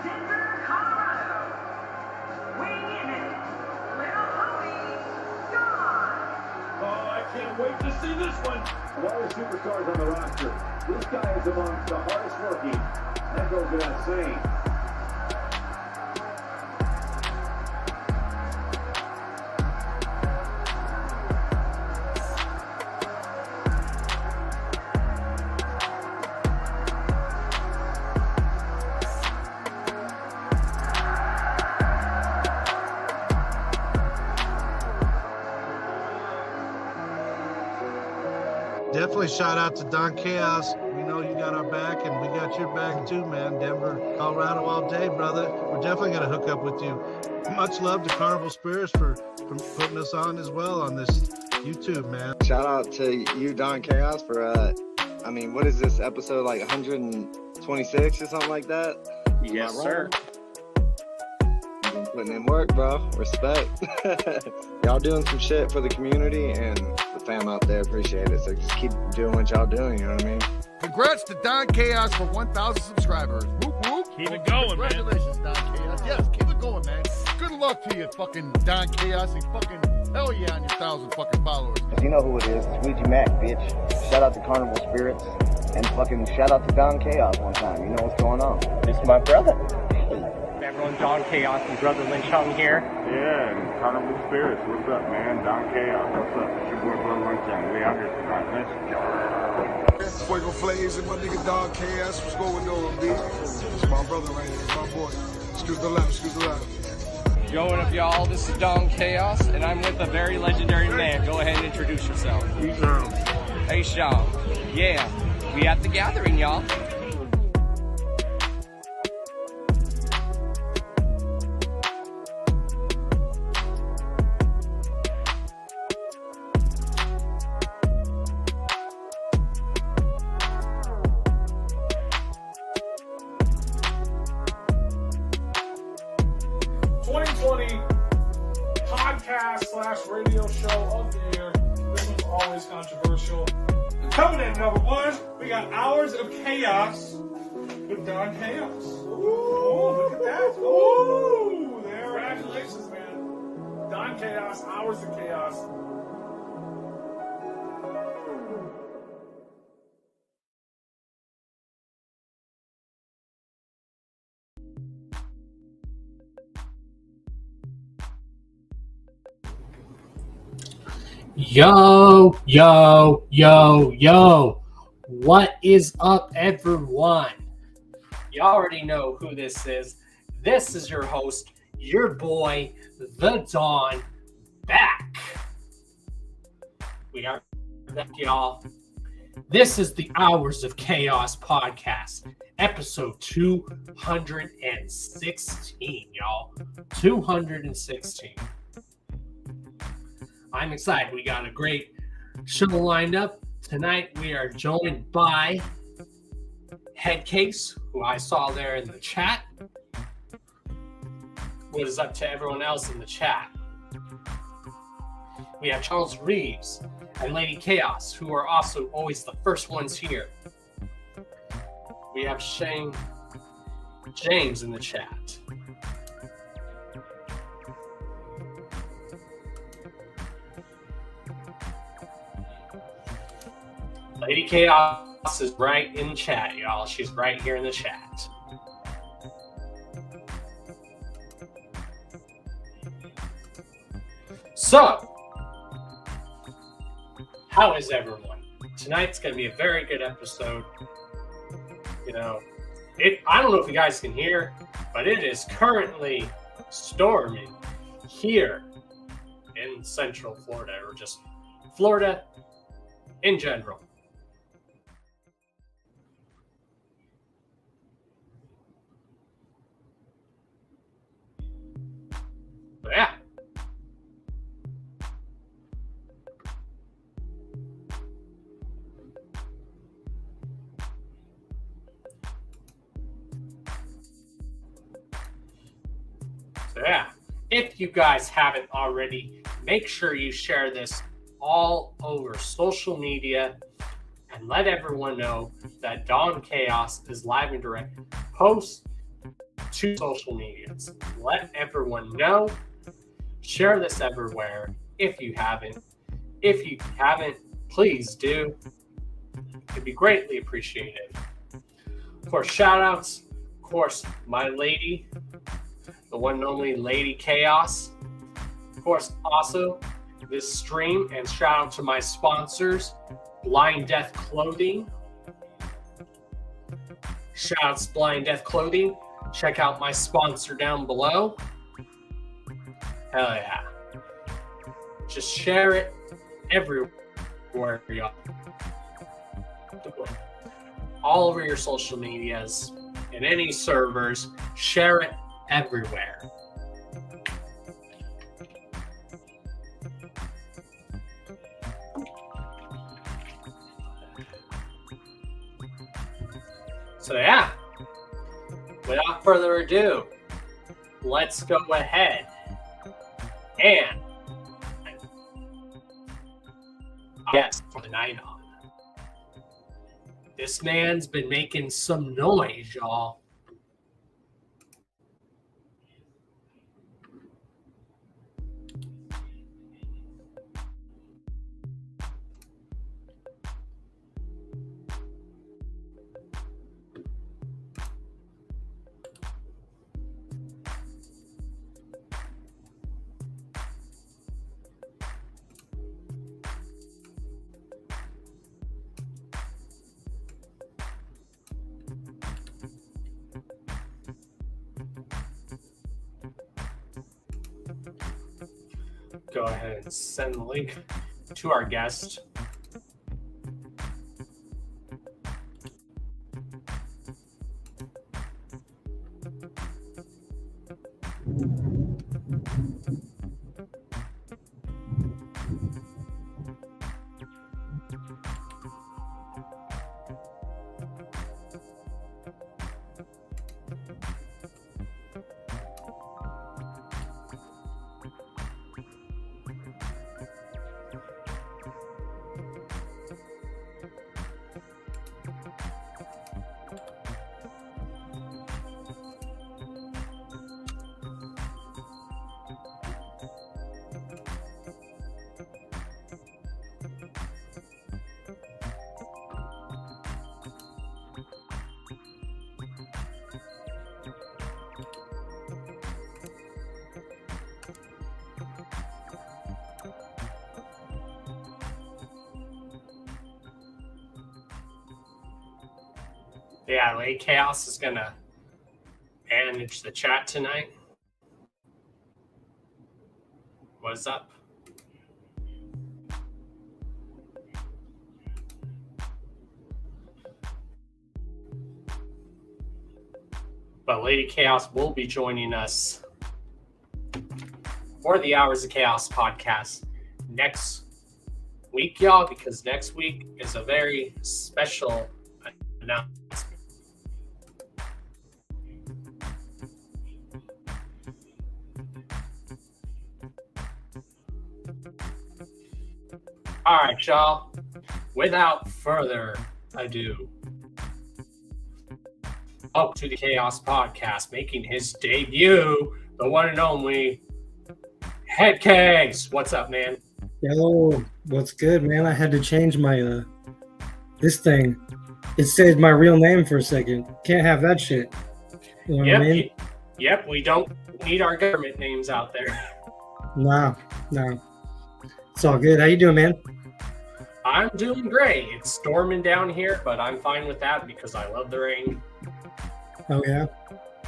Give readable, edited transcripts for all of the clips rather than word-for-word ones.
Denver, Colorado. Weighing in at Little Homie, Don. Oh, I can't wait to see this one. Of all the superstars on the roster, this guy is among the hardest working. That goes without saying. Definitely shout out to Don Chaos. We know you got our back, and we got your back too, man. Denver, Colorado all day, brother. We're definitely going to hook up with you. Much love to Carnival Spirits for putting us on as well on this YouTube, man. Shout out to you, Don Chaos, for, what is this episode, like 126 or something like that? Yes, sir. You've been putting in work, bro. Respect. Y'all doing some shit for the community, and the fam out there appreciate it. So just keep doing what y'all doing, you know what I mean? Congrats to Don Chaos for 1,000 subscribers. Whoop, whoop. Keep it going, man. Congratulations, Don Chaos. Yes, keep it going, man. Good luck to you, fucking Don Chaos, and fucking hell yeah on your 1,000 fucking followers. You know who it is. It's Ouija Mac, bitch. Shout out to Carnival Spirits. And fucking shout out to Don Chaos one time. You know what's going on. This is my brother. Everyone, Don Chaos and Brother Lynch Hung here. Yeah, and Carnival Spirits, what's up, man? Don Chaos, what's up? It's your boy Brother Lynch Hung. We out here tonight. Let's go. Fuego Flames and my nigga Don Chaos. What's going on, B? It's my brother right here, my boy. Excuse the left, excuse the left. Yo, what up, y'all? This is Don Chaos, and I'm with a very legendary man. Go ahead and introduce yourself. Hey, Sean. Yeah, we at the gathering, y'all. Radio show of the year. This one's always controversial. Coming in number one, we got Hours of Chaos with Don Chaos. Ooh, look at that. Ooh, there. Congratulations, man. Don Chaos, Hours of Chaos. Yo, yo, yo, yo. What is up, everyone? You already know who this is. This is your host, your boy, the Don, back. We are back, y'all. This is the Hours of Chaos podcast, episode 216, y'all. 216. I'm excited. We got a great show lined up. Tonight we are joined by Headcase, who I saw there in the chat. What is up to everyone else in the chat? We have Charles Reeves and Lady Chaos, who are also always the first ones here. We have Shane James in the chat. Lady Chaos is right in chat, y'all. She's right here in the chat. So, how is everyone? Tonight's going to be a very good episode. You know, I don't know if you guys can hear, but it is currently storming here in Central Florida, or just Florida in general. But yeah. So yeah, if you guys haven't already, make sure you share this all over social media and let everyone know that Don Chaos is live and direct. Post to social medias. Let everyone know. Share this everywhere if you haven't. If you haven't, please do. It'd be greatly appreciated. Of course, shout outs. Of course, my lady, the one and only Lady Chaos. Of course, also this stream, and shout out to my sponsors, Blind Death Clothing. Shout outs to Blind Death Clothing. Check out my sponsor down below. Hell yeah. Just share it everywhere, y'all. All over your social medias and any servers. Share it everywhere. So yeah, without further ado, let's go ahead and guest for the night on. This man's been making some noise, y'all. Go ahead and send the link to our guest. Yeah, Lady Chaos is gonna manage the chat tonight. What's up? But Lady Chaos will be joining us for the Hours of Chaos podcast next week, y'all, because next week is a very special announcement. All right, y'all. Without further ado, up to the Chaos Podcast, making his debut, the one and only Head Kegs. What's up, man? Yo, what's good, man? I had to change my this thing. It said my real name for a second. Can't have that shit. You know what I mean? Yep, we don't need our government names out there. No. It's all good. How you doing, man? I'm doing great. It's storming down here, but I'm fine with that because I love the rain. Oh, yeah?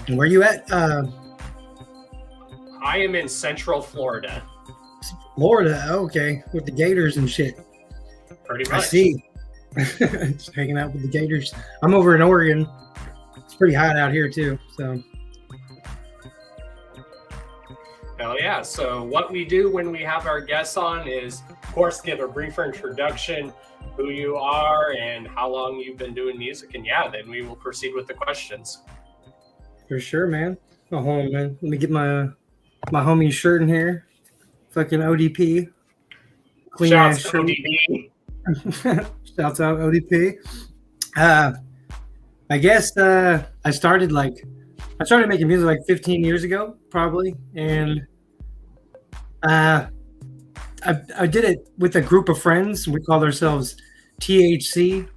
And where you at? I am in Central Florida. Florida, okay. With the Gators and shit. Pretty much. I see. Just hanging out with the Gators. I'm over in Oregon. It's pretty hot out here, too. So. Hell yeah. So what we do when we have our guests on is, of course, give a briefer introduction, who you are and how long you've been doing music. And yeah, then we will proceed with the questions. For sure, man. Oh, hold on, man. Let me get my homie's shirt in here. Fucking ODP. Clean ass shirt. ODP. Shouts out ODP. I guess I started like I started making music like 15 years ago, probably, and I did it with a group of friends. We called ourselves THC,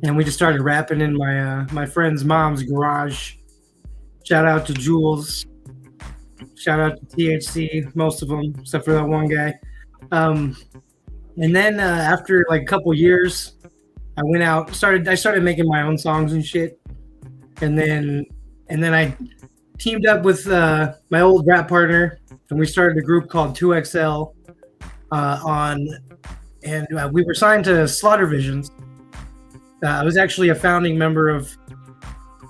and we just started rapping in my friend's mom's garage. Shout out to Jules. Shout out to THC, most of them, except for that one guy. And then after like a couple years, I went out, I started making my own songs and shit. And then I teamed up with my old rap partner, and we started a group called 2XL and we were signed to Slaughter Visions. I was actually a founding member of,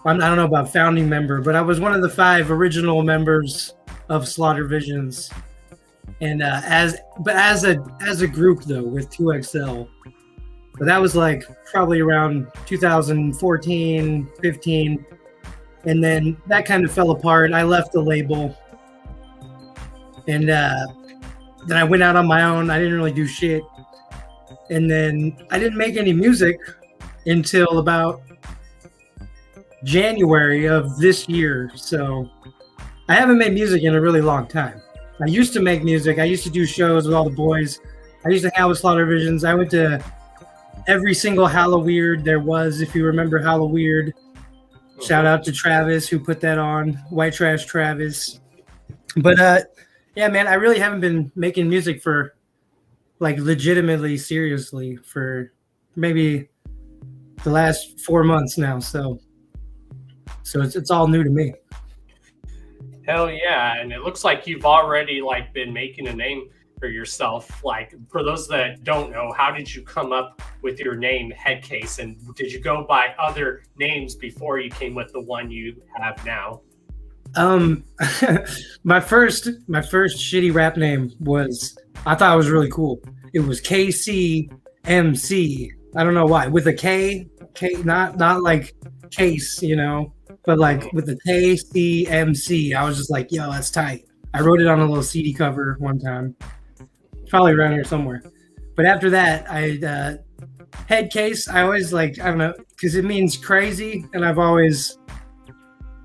I don't know about founding member, but I was one of the 5 original members of Slaughter Visions. And as a group though, with 2XL, but that was like probably around 2014, 15, and then that kind of fell apart. I left the label, and then I went out on my own. I didn't really do shit, and then I didn't make any music until about January of this year. So I haven't made music in a really long time. I used to make music. I used to do shows with all the boys. I used to hang out with Slaughter Visions. I went to every single Halloweird there was, if you remember Halloweird. Shout out to Travis who put that on, White Trash Travis. But yeah, man, I really haven't been making music for like legitimately, seriously for maybe the last 4 months now. So it's all new to me. Hell yeah, and it looks like you've already like been making a name for yourself. Like, for those that don't know, how did you come up with your name Headcase, and did you go by other names before you came with the one you have now? My first shitty rap name was, I thought it was really cool. It was KCMC. I don't know why, with a K, not like case, you know, but like with the KCMC. I was just like, yo, that's tight. I wrote it on a little CD cover one time, probably around here somewhere. But after that, Headcase, I always like, I don't know, because it means crazy, and I've always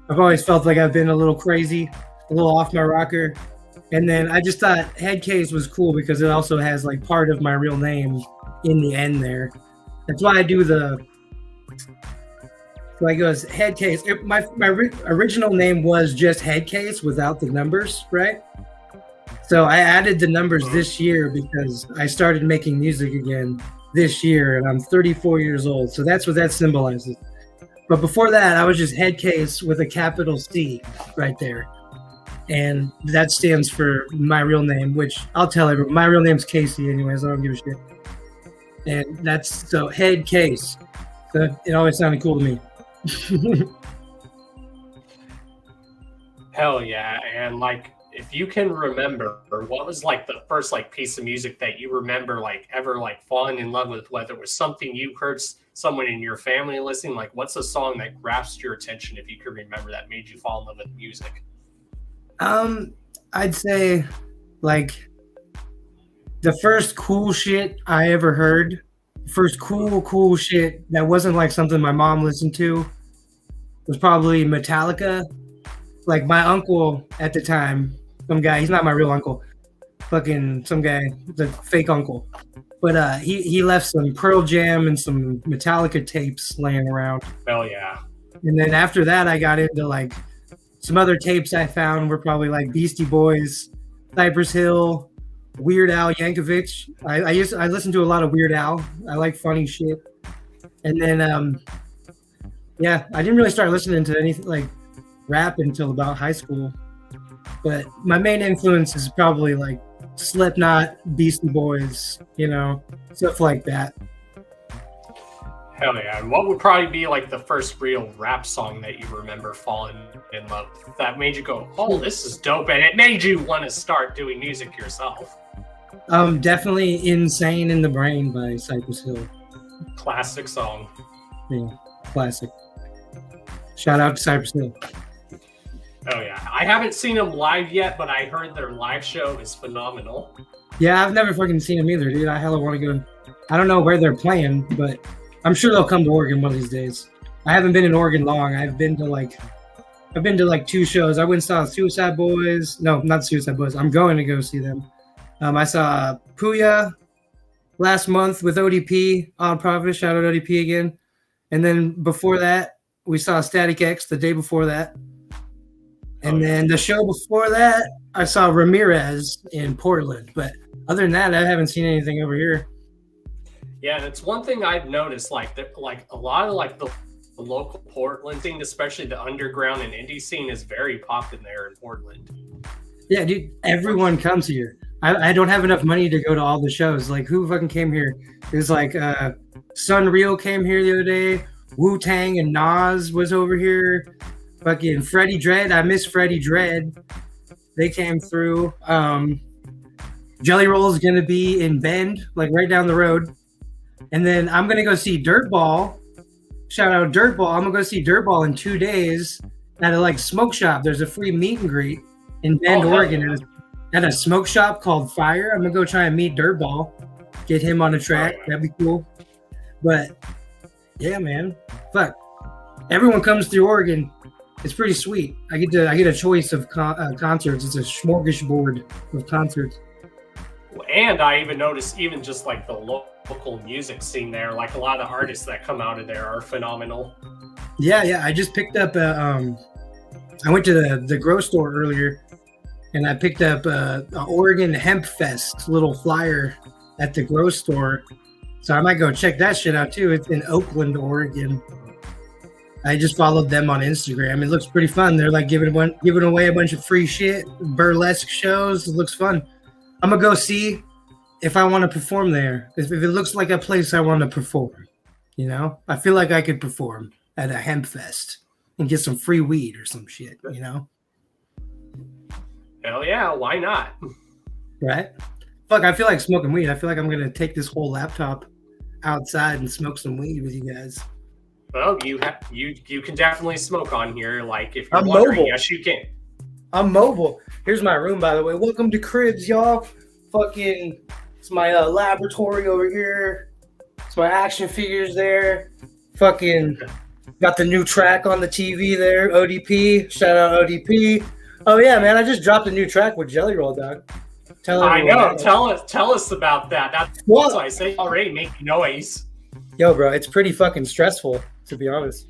felt like I've been a little crazy, a little off my rocker. And then I just thought Headcase was cool because it also has like part of my real name in the end there. That's why I do like it goes Headcase. My original name was just Headcase without the numbers, right? So I added the numbers this year because I started making music again this year, and I'm 34 years old. So that's what that symbolizes. But before that, I was just Headcase with a capital C right there. And that stands for my real name, which I'll tell everyone. My real name's Casey anyways. I don't give a shit. And that's, so Headcase. So it always sounded cool to me. Hell yeah. And like, if you can remember, what was like the first like piece of music that you remember like ever like falling in love with, whether it was something you heard someone in your family listening, like what's a song that grasped your attention, if you could remember, that made you fall in love with music? I'd say like the first cool shit I ever heard, first cool shit that wasn't like something my mom listened to, was probably Metallica. Like my uncle at the time, some guy, he's not my real uncle, fucking some guy, the fake uncle. But he left some Pearl Jam and some Metallica tapes laying around. Hell yeah. And then after that, I got into like some other tapes I found were probably like Beastie Boys, Cypress Hill, Weird Al Yankovic. I listened to a lot of Weird Al. I like funny shit. And then yeah, I didn't really start listening to anything like rap until about high school. But my main influence is probably like Slipknot, Beastie Boys, you know, stuff like that. Hell yeah. And what would probably be like the first real rap song that you remember falling in love with, that made you go, oh, this is dope, and it made you want to start doing music yourself? Definitely Insane in the Brain by Cypress Hill. Classic song. Yeah, classic. Shout out to Cypress Hill. Oh yeah. I haven't seen them live yet, but I heard their live show is phenomenal. Yeah, I've never fucking seen them either, dude. I hella want to go. I don't know where they're playing, but I'm sure they'll come to Oregon one of these days. I haven't been in Oregon long. I've been to like I've been to like 2 shows. I went and saw Suicide Boys. No, not Suicide Boys. I'm going to go see them. I saw Puya last month with ODP on Profit. Shout out ODP again. And then before that, we saw Static X the day before that. And then the show before that, I saw Ramirez in Portland. But other than that, I haven't seen anything over here. Yeah, and it's one thing I've noticed, like a lot of like the local Portland scene, especially the underground and indie scene, is very popping there in Portland. Yeah, dude, everyone comes here. I don't have enough money to go to all the shows. Like, who fucking came here? It was like Sunreal came here the other day. Wu-Tang and Nas was over here. Fucking Freddie Dredd. I miss Freddie Dredd. They came through. Jelly Roll's going to be in Bend, like right down the road. And then I'm going to go see Dirtball. Shout out Dirtball. I'm going to go see Dirtball in 2 days at a like smoke shop. There's a free meet and greet in Bend, Oregon. At a smoke shop called Fire. I'm going to go try and meet Dirtball. Get him on a track. That'd be cool. But yeah, man. Fuck. Everyone comes through Oregon. It's pretty sweet. I get a choice of concerts. It's a smorgasbord of concerts. And I even noticed even just like the local music scene there, like a lot of the artists that come out of there are phenomenal. Yeah. I just picked up I went to the grow store earlier and I picked up a Oregon Hemp Fest little flyer at the grow store. So I might go check that shit out too. It's in Oakland, Oregon. I just followed them on Instagram. It looks pretty fun. They're like giving away a bunch of free shit, burlesque shows. It looks fun. I'm gonna go see if I want to perform there. If it looks like a place I want to perform, you know, I feel like I could perform at a hemp fest and get some free weed or some shit, you know. Hell yeah, why not? Right? Fuck, I feel like smoking weed. I feel like I'm gonna take this whole laptop outside and smoke some weed with you guys. Well, you can definitely smoke on here. Like if you're I'm wondering, mobile. yes, you can. I'm mobile. Here's my room, by the way. Welcome to Cribs, y'all. Fucking, it's my laboratory over here. It's my action figures there. Fucking got the new track on the TV there. ODP. Shout out ODP. Oh yeah, man. I just dropped a new track with Jelly Roll, dog. I know. Tell us about that. That's what I say. Already making noise. Yo, bro, it's pretty fucking stressful, to be honest.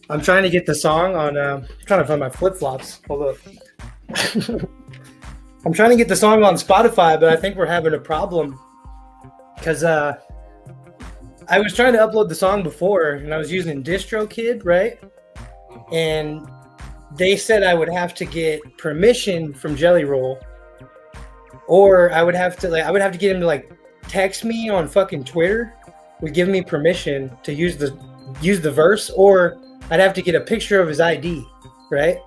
I'm trying to get the song on. I'm trying to find my flip flops. Hold up. I'm trying to get the song on Spotify, but I think we're having a problem because I was trying to upload the song before, and I was using DistroKid, right? And they said I would have to get permission from Jelly Roll, or I would have to get him to like text me on fucking Twitter, would give me permission to use the verse, or I'd have to get a picture of his ID, right?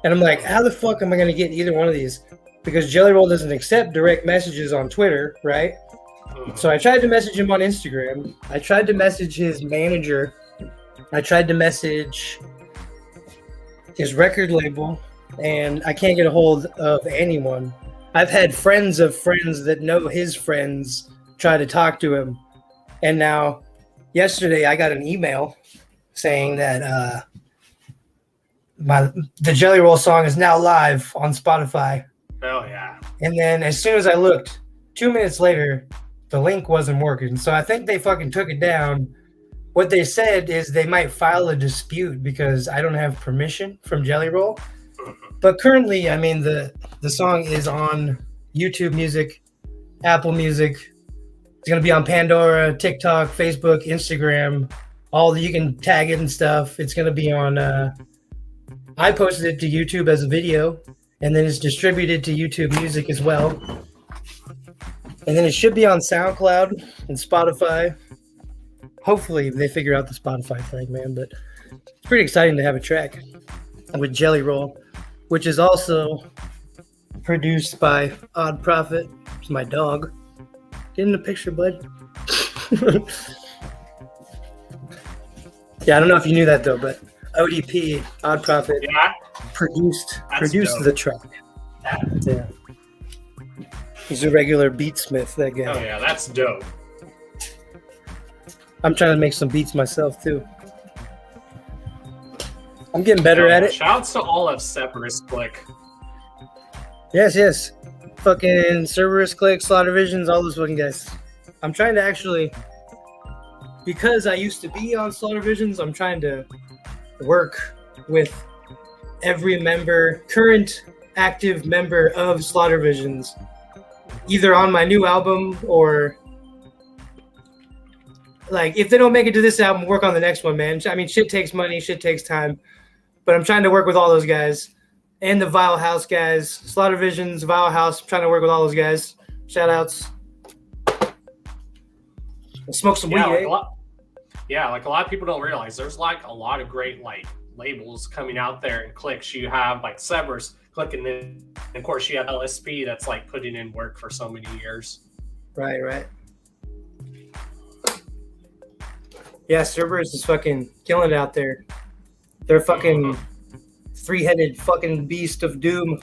And I'm like, how the fuck am I going to get either one of these? Because Jelly Roll doesn't accept direct messages on Twitter, right? So I tried to message him on Instagram. I tried to message his manager. I tried to message his record label, and I can't get a hold of anyone. I've had friends of friends that know his friends try to talk to him. And now, yesterday, I got an email saying that the Jelly Roll song is now live on Spotify. Oh, yeah. And then as soon as I looked, 2 minutes later, the link wasn't working. So I think they fucking took it down. What they said is they might file a dispute because I don't have permission from Jelly Roll. But currently, I mean, the song is on YouTube Music, Apple Music. It's going to be on Pandora, TikTok, Facebook, Instagram. You can tag it and stuff. It's going to be on, I posted it to YouTube as a video, and then it's distributed to YouTube Music as well. And then it should be on SoundCloud and Spotify. Hopefully they figure out the Spotify thing, man. But it's pretty exciting to have a track with Jelly Roll, which is also produced by Odd Prophet. It's my dog. Get in the picture, bud. Yeah, I don't know if you knew that though, but ODP, Odd Prophet, produced the track. Yeah. He's a regular beatsmith, that guy. Oh yeah, that's dope. I'm trying to make some beats myself too. I'm getting better at it. Shouts to all of Severus Click. Yes. Fucking Cerberus Click, Slaughter Visions, all those fucking guys. I'm trying to actually, because I used to be on Slaughter Visions, I'm trying to work with every member, current active member of Slaughter Visions, either on my new album or like if they don't make it to this album, work on the next one, man. I mean, shit takes money, shit takes time, but I'm trying to work with all those guys and the Vile House guys, Slaughter Visions, Vile House. I'm trying to work with all those guys. Shout outs. Smoke some weed. Like like a lot of people don't realize there's like a lot of great like labels coming out there and clicks. You have like Severus Click, and then of course you have LSP that's like putting in work for so many years. Right. Yeah, Cerberus is fucking killing it out there. They're fucking three-headed fucking beast of doom.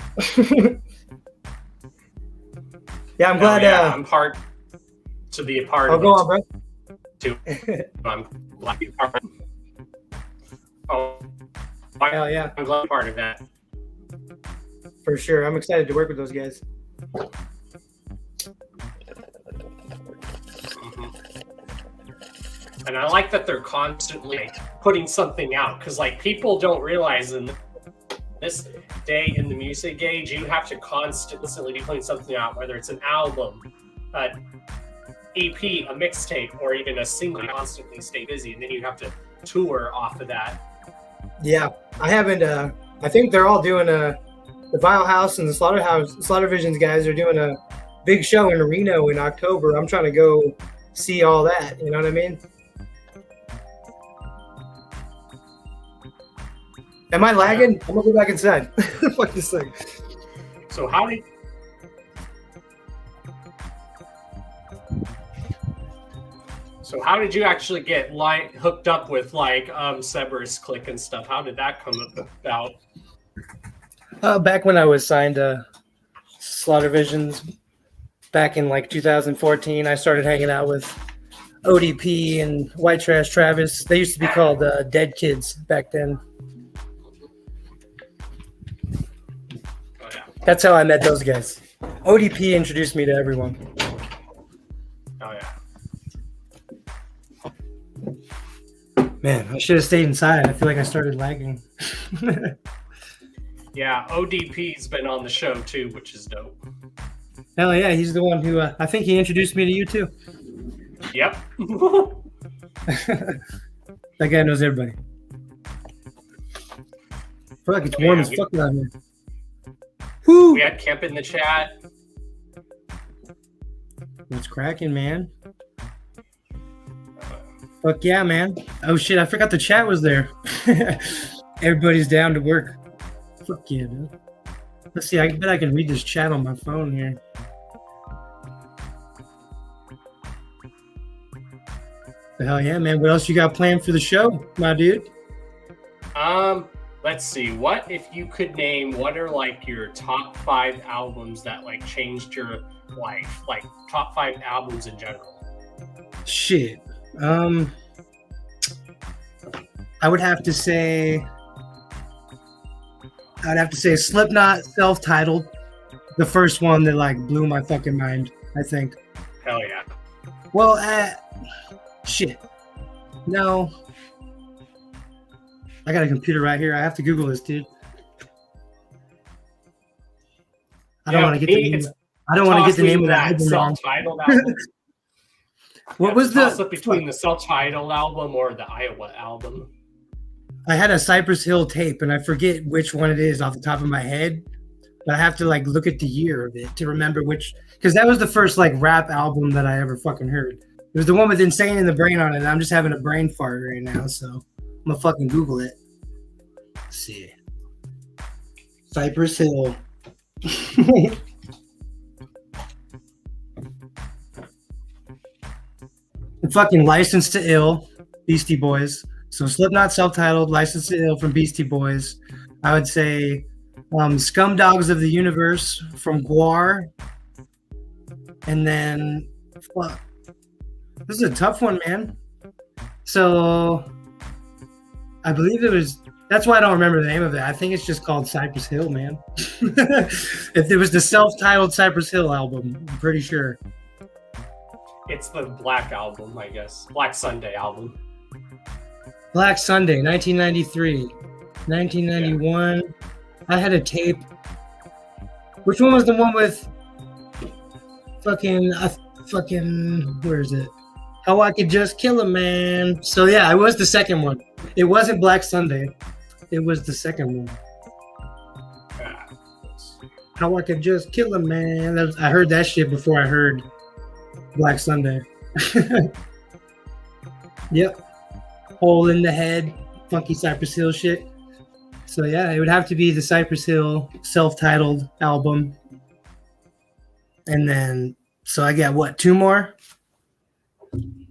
Yeah, I'm glad. I'm hard to be a part of. Oh, go on, bro. Too. I'm glad you're part of. Oh, hell yeah! I'm glad you're part of that. For sure, I'm excited to work with those guys. And I like that they're constantly putting something out, because like people don't realize in this day in the music age, you have to constantly be putting something out, whether it's an album, EP, a mixtape, or even a single. You constantly stay busy, and then you have to tour off of that. Yeah, I haven't. I think they're all doing the Vile House and the Slaughter Visions guys are doing a big show in Reno in October. I'm trying to go see all that. You know what I mean? Am I lagging? I'm gonna go back inside. Fuck this thing. So how did you actually get hooked up with like Severus Click and stuff? How did that come about? Back when I was signed to Slaughter Visions back in like 2014, I started hanging out with ODP and White Trash Travis. They used to be called Dead Kids back then. That's how I met those guys. ODP introduced me to everyone. Oh, yeah. Man, I should have stayed inside. I feel like I started lagging. Yeah, ODP's been on the show too, which is dope. Hell yeah, he's the one who, I think he introduced me to you too. Yep. That guy knows everybody. I feel like it's warm as fuck down here. We had Kemp in the chat. What's cracking, man? Fuck yeah, man. Oh shit, I forgot the chat was there. Everybody's down to work. Fuck yeah, dude. Let's see, I bet I can read this chat on my phone here. The hell yeah, man. What else you got planned for the show, my dude? Let's see. What if you could name what are like your top 5 albums that like changed your life? Like top 5 albums in general. Shit. I would have to say Slipknot, self-titled. The first one that like blew my fucking mind, I think. Hell yeah. Well, shit. No. I got a computer right here. I have to Google this, dude. I don't want to get the name. I don't want to get the name of that album wrong. Self-titled album. What was the toss-up between the self-titled album or the Iowa album? I had a Cypress Hill tape, and I forget which one it is off the top of my head. But I have to like look at the year of it to remember which, because that was the first like rap album that I ever fucking heard. It was the one with Insane in the Brain on it. And I'm just having a brain fart right now, so I'm gonna fucking Google it. Let's see. Cypress Hill. Fucking Licensed to Ill, Beastie Boys. So Slipknot, self-titled, Licensed to Ill from Beastie Boys. I would say Scum Dogs of the Universe from Guar. And then, fuck. This is a tough one, man. So I believe it was That's why I don't remember the name of it. I think it's just called Cypress Hill, man. If it was the self-titled Cypress Hill album, I'm pretty sure. It's the Black album, I guess. Black Sunday album. Black Sunday, 1993. 1991. Yeah. I had a tape. Which one was the one with fucking, where is it? How I Could Just Kill a Man. So yeah, it was the second one. It wasn't Black Sunday. It was the second one. How I Could Just Kill a Man. I heard that shit before I heard Black Sunday. Yep. Hole in the Head. Funky Cypress Hill shit. So yeah, it would have to be the Cypress Hill self-titled album. And then, so I got what, 2 more?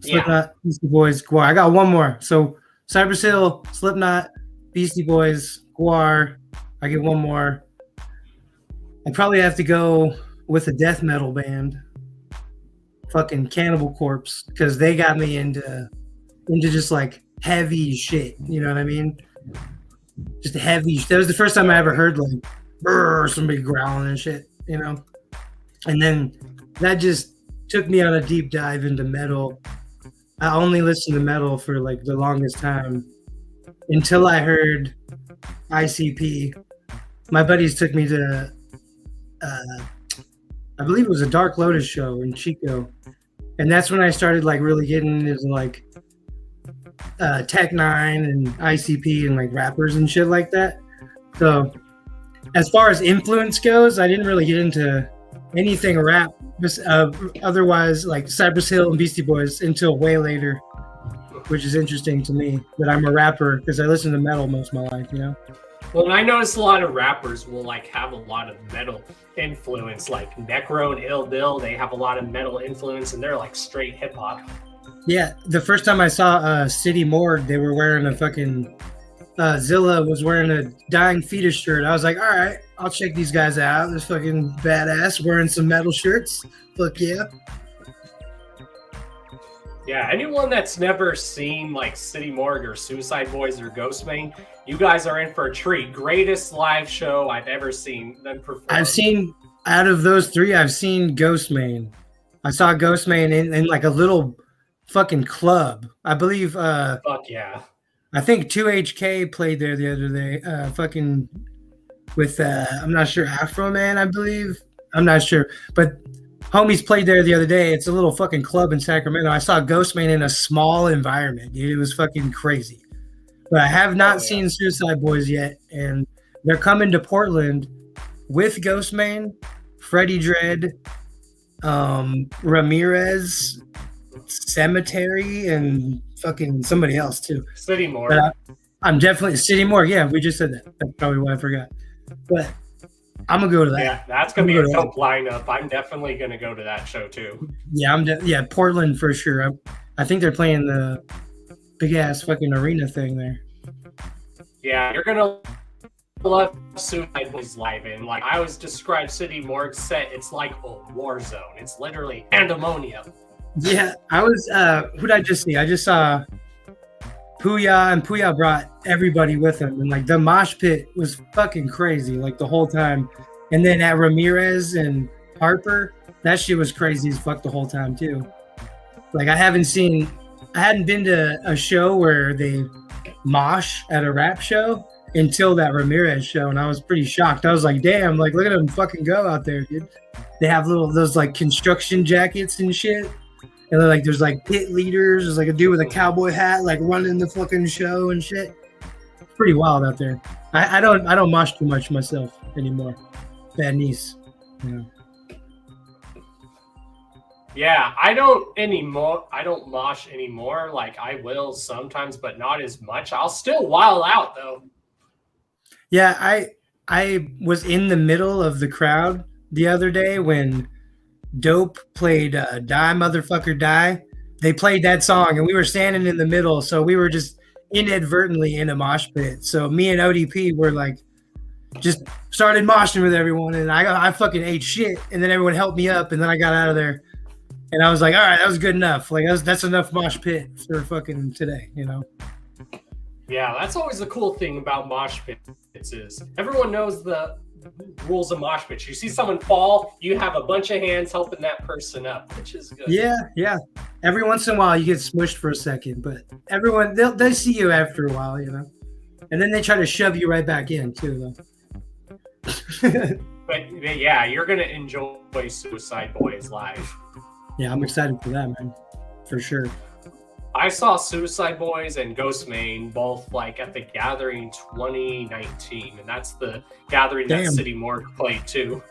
Slipknot, Beastie Boys, Guar. I got 1 more. So Cypress Hill, Slipknot, Beastie Boys, Guar. I get 1 more. I probably have to go with a death metal band. Fucking Cannibal Corpse, because they got me into just like heavy shit. You know what I mean? Just heavy. That was the first time I ever heard like somebody growling and shit. You know, and then that just took me on a deep dive into metal. I only listened to metal for like the longest time until I heard ICP. My buddies took me to, I believe it was a Dark Lotus show in Chico. And that's when I started like really getting into like Tech Nine and ICP and like rappers and shit like that. So as far as influence goes, I didn't really get into anything rap otherwise like Cypress Hill and Beastie Boys until way later, which is interesting to me that I'm a rapper because I listen to metal most of my life, you know? Well, and I noticed a lot of rappers will like have a lot of metal influence, like Necro and Ill Bill. They have a lot of metal influence, and they're like straight hip hop. Yeah, the first time I saw City Morgue, they were wearing a fucking Zilla was wearing a Dying Fetus shirt. I was like, all right, I'll check these guys out. They're fucking badass, wearing some metal shirts. Fuck yeah. Yeah, anyone that's never seen like City Morgue or Suicide Boys or Ghostman, you guys are in for a treat. Greatest live show I've ever seen them perform. I've seen, out of those 3, I've seen Ghostman. I saw Ghostman in like a little fucking club. I believe. Fuck yeah. I think 2HK played there the other day. Fucking with, I'm not sure, Afro Man, I believe. I'm not sure. But homies played there the other day. It's a little fucking club in Sacramento. I saw Ghostman in a small environment, dude. It was fucking crazy. But I have not seen Suicide Boys yet. And they're coming to Portland with Ghostman, Freddie Dredd, Ramirez, Cemetery, and fucking somebody else too. City Morgue. But I'm definitely City Morgue. Yeah, we just said that. That's probably why I forgot. But I'm gonna go to that. Yeah, that's gonna be a dope lineup. I'm definitely gonna go to that show too. Yeah, Portland for sure. I think they're playing the big ass fucking arena thing there. Yeah, you're gonna love Suicide Boys live in. Like I always describe City Morgue set. It's like a war zone. It's literally pandemonium. Yeah, I was. Who'd I just see? I just saw Puya, and Puya brought everybody with him, and like the mosh pit was fucking crazy, like the whole time. And then at Ramirez and Harper, that shit was crazy as fuck the whole time too. Like I hadn't been to a show where they mosh at a rap show until that Ramirez show, and I was pretty shocked. I was like, damn, like look at them fucking go out there, dude. They have those like construction jackets and shit. And then, like, there's like pit leaders. There's like a dude with a cowboy hat, like running the fucking show and shit. It's pretty wild out there. I don't mosh too much myself anymore. Bad knees. Yeah. Yeah, I don't anymore. I don't mosh anymore. Like I will sometimes, but not as much. I'll still wild out though. Yeah, I was in the middle of the crowd the other day when Dope played Die Motherfucker Die. They played that song and we were standing in the middle, so we were just inadvertently in a mosh pit. So me and ODP were like just started moshing with everyone, and I fucking ate shit, and then everyone helped me up, and then I got out of there, and I was like, all right, that was good enough. Like that's enough mosh pit for fucking today, you know. Yeah, that's always the cool thing about mosh pits is everyone knows the rules of mosh pits. You see someone fall, you have a bunch of hands helping that person up, which is good. Yeah. Every once in a while, you get smushed for a second, but everyone they see you after a while, you know. And then they try to shove you right back in too, though. But yeah, you're gonna enjoy Suicide Boys live. Yeah, I'm excited for that, man, for sure. I saw Suicide Boys and Ghostmane both like at the Gathering 2019, and that's the Gathering that City Morgue played too.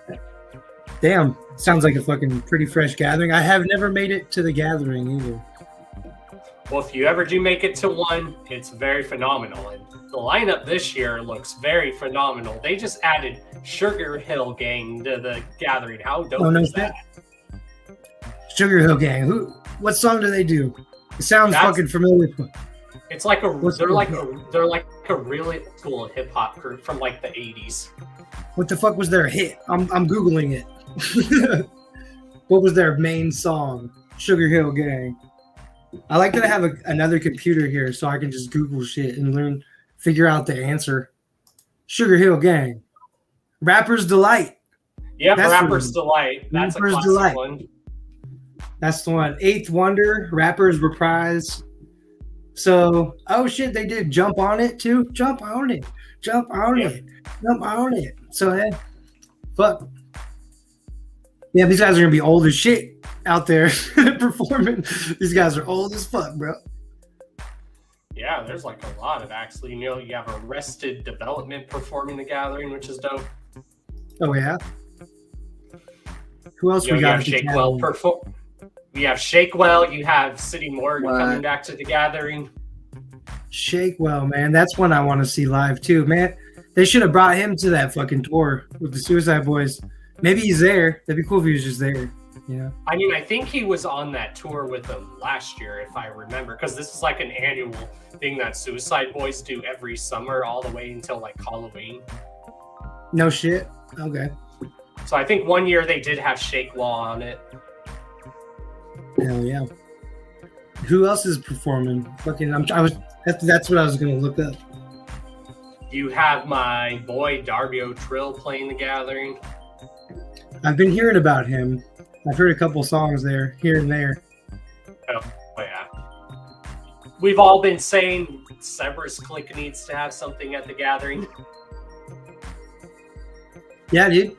Damn, sounds like a fucking pretty fresh gathering. I have never made it to the Gathering either. Well, if you ever do make it to one, it's very phenomenal. And the lineup this year looks very phenomenal. They just added Sugar Hill Gang to the Gathering. How dope is that? Sugar Hill Gang. What song do they do? It sounds fucking familiar. It's like they're like a really cool hip hop group from like the 80s. What the fuck was their hit? I'm googling it. What was their main song? Sugar Hill Gang. I like that I have another computer here so I can just Google shit and figure out the answer. Sugar Hill Gang. Rapper's Delight. Yep, Rapper's Delight. That's Rapper's a classic one. That's the one. Eighth Wonder, Rapper's Reprise. So, oh shit, they did Jump On It too. Jump on it. Jump on it. Jump on it. So, hey, fuck. Yeah, these guys are gonna be old as shit out there performing. These guys are old as fuck, bro. Yeah, there's like a lot of actually. You know, you have Arrested Development performing the Gathering, which is dope. Oh yeah. Who else we got? We have Shakewell. You have City Morgue coming back to the Gathering. Shakewell, man, that's one I want to see live too, man. They should have brought him to that fucking tour with the Suicide Boys. Maybe he's there. That'd be cool if he was just there. Yeah. I mean, I think he was on that tour with them last year, if I remember, because this is like an annual thing that Suicide Boys do every summer, all the way until like Halloween. No shit. Okay. So I think one year they did have Shakewell on it. Hell yeah. Who else is performing? Fucking, that's what I was gonna look up. You have my boy Darby O'Trill playing the Gathering. I've been hearing about him. I've heard a couple songs there, here and there. Oh yeah. We've all been saying Cerberus Click needs to have something at the Gathering. Yeah, dude.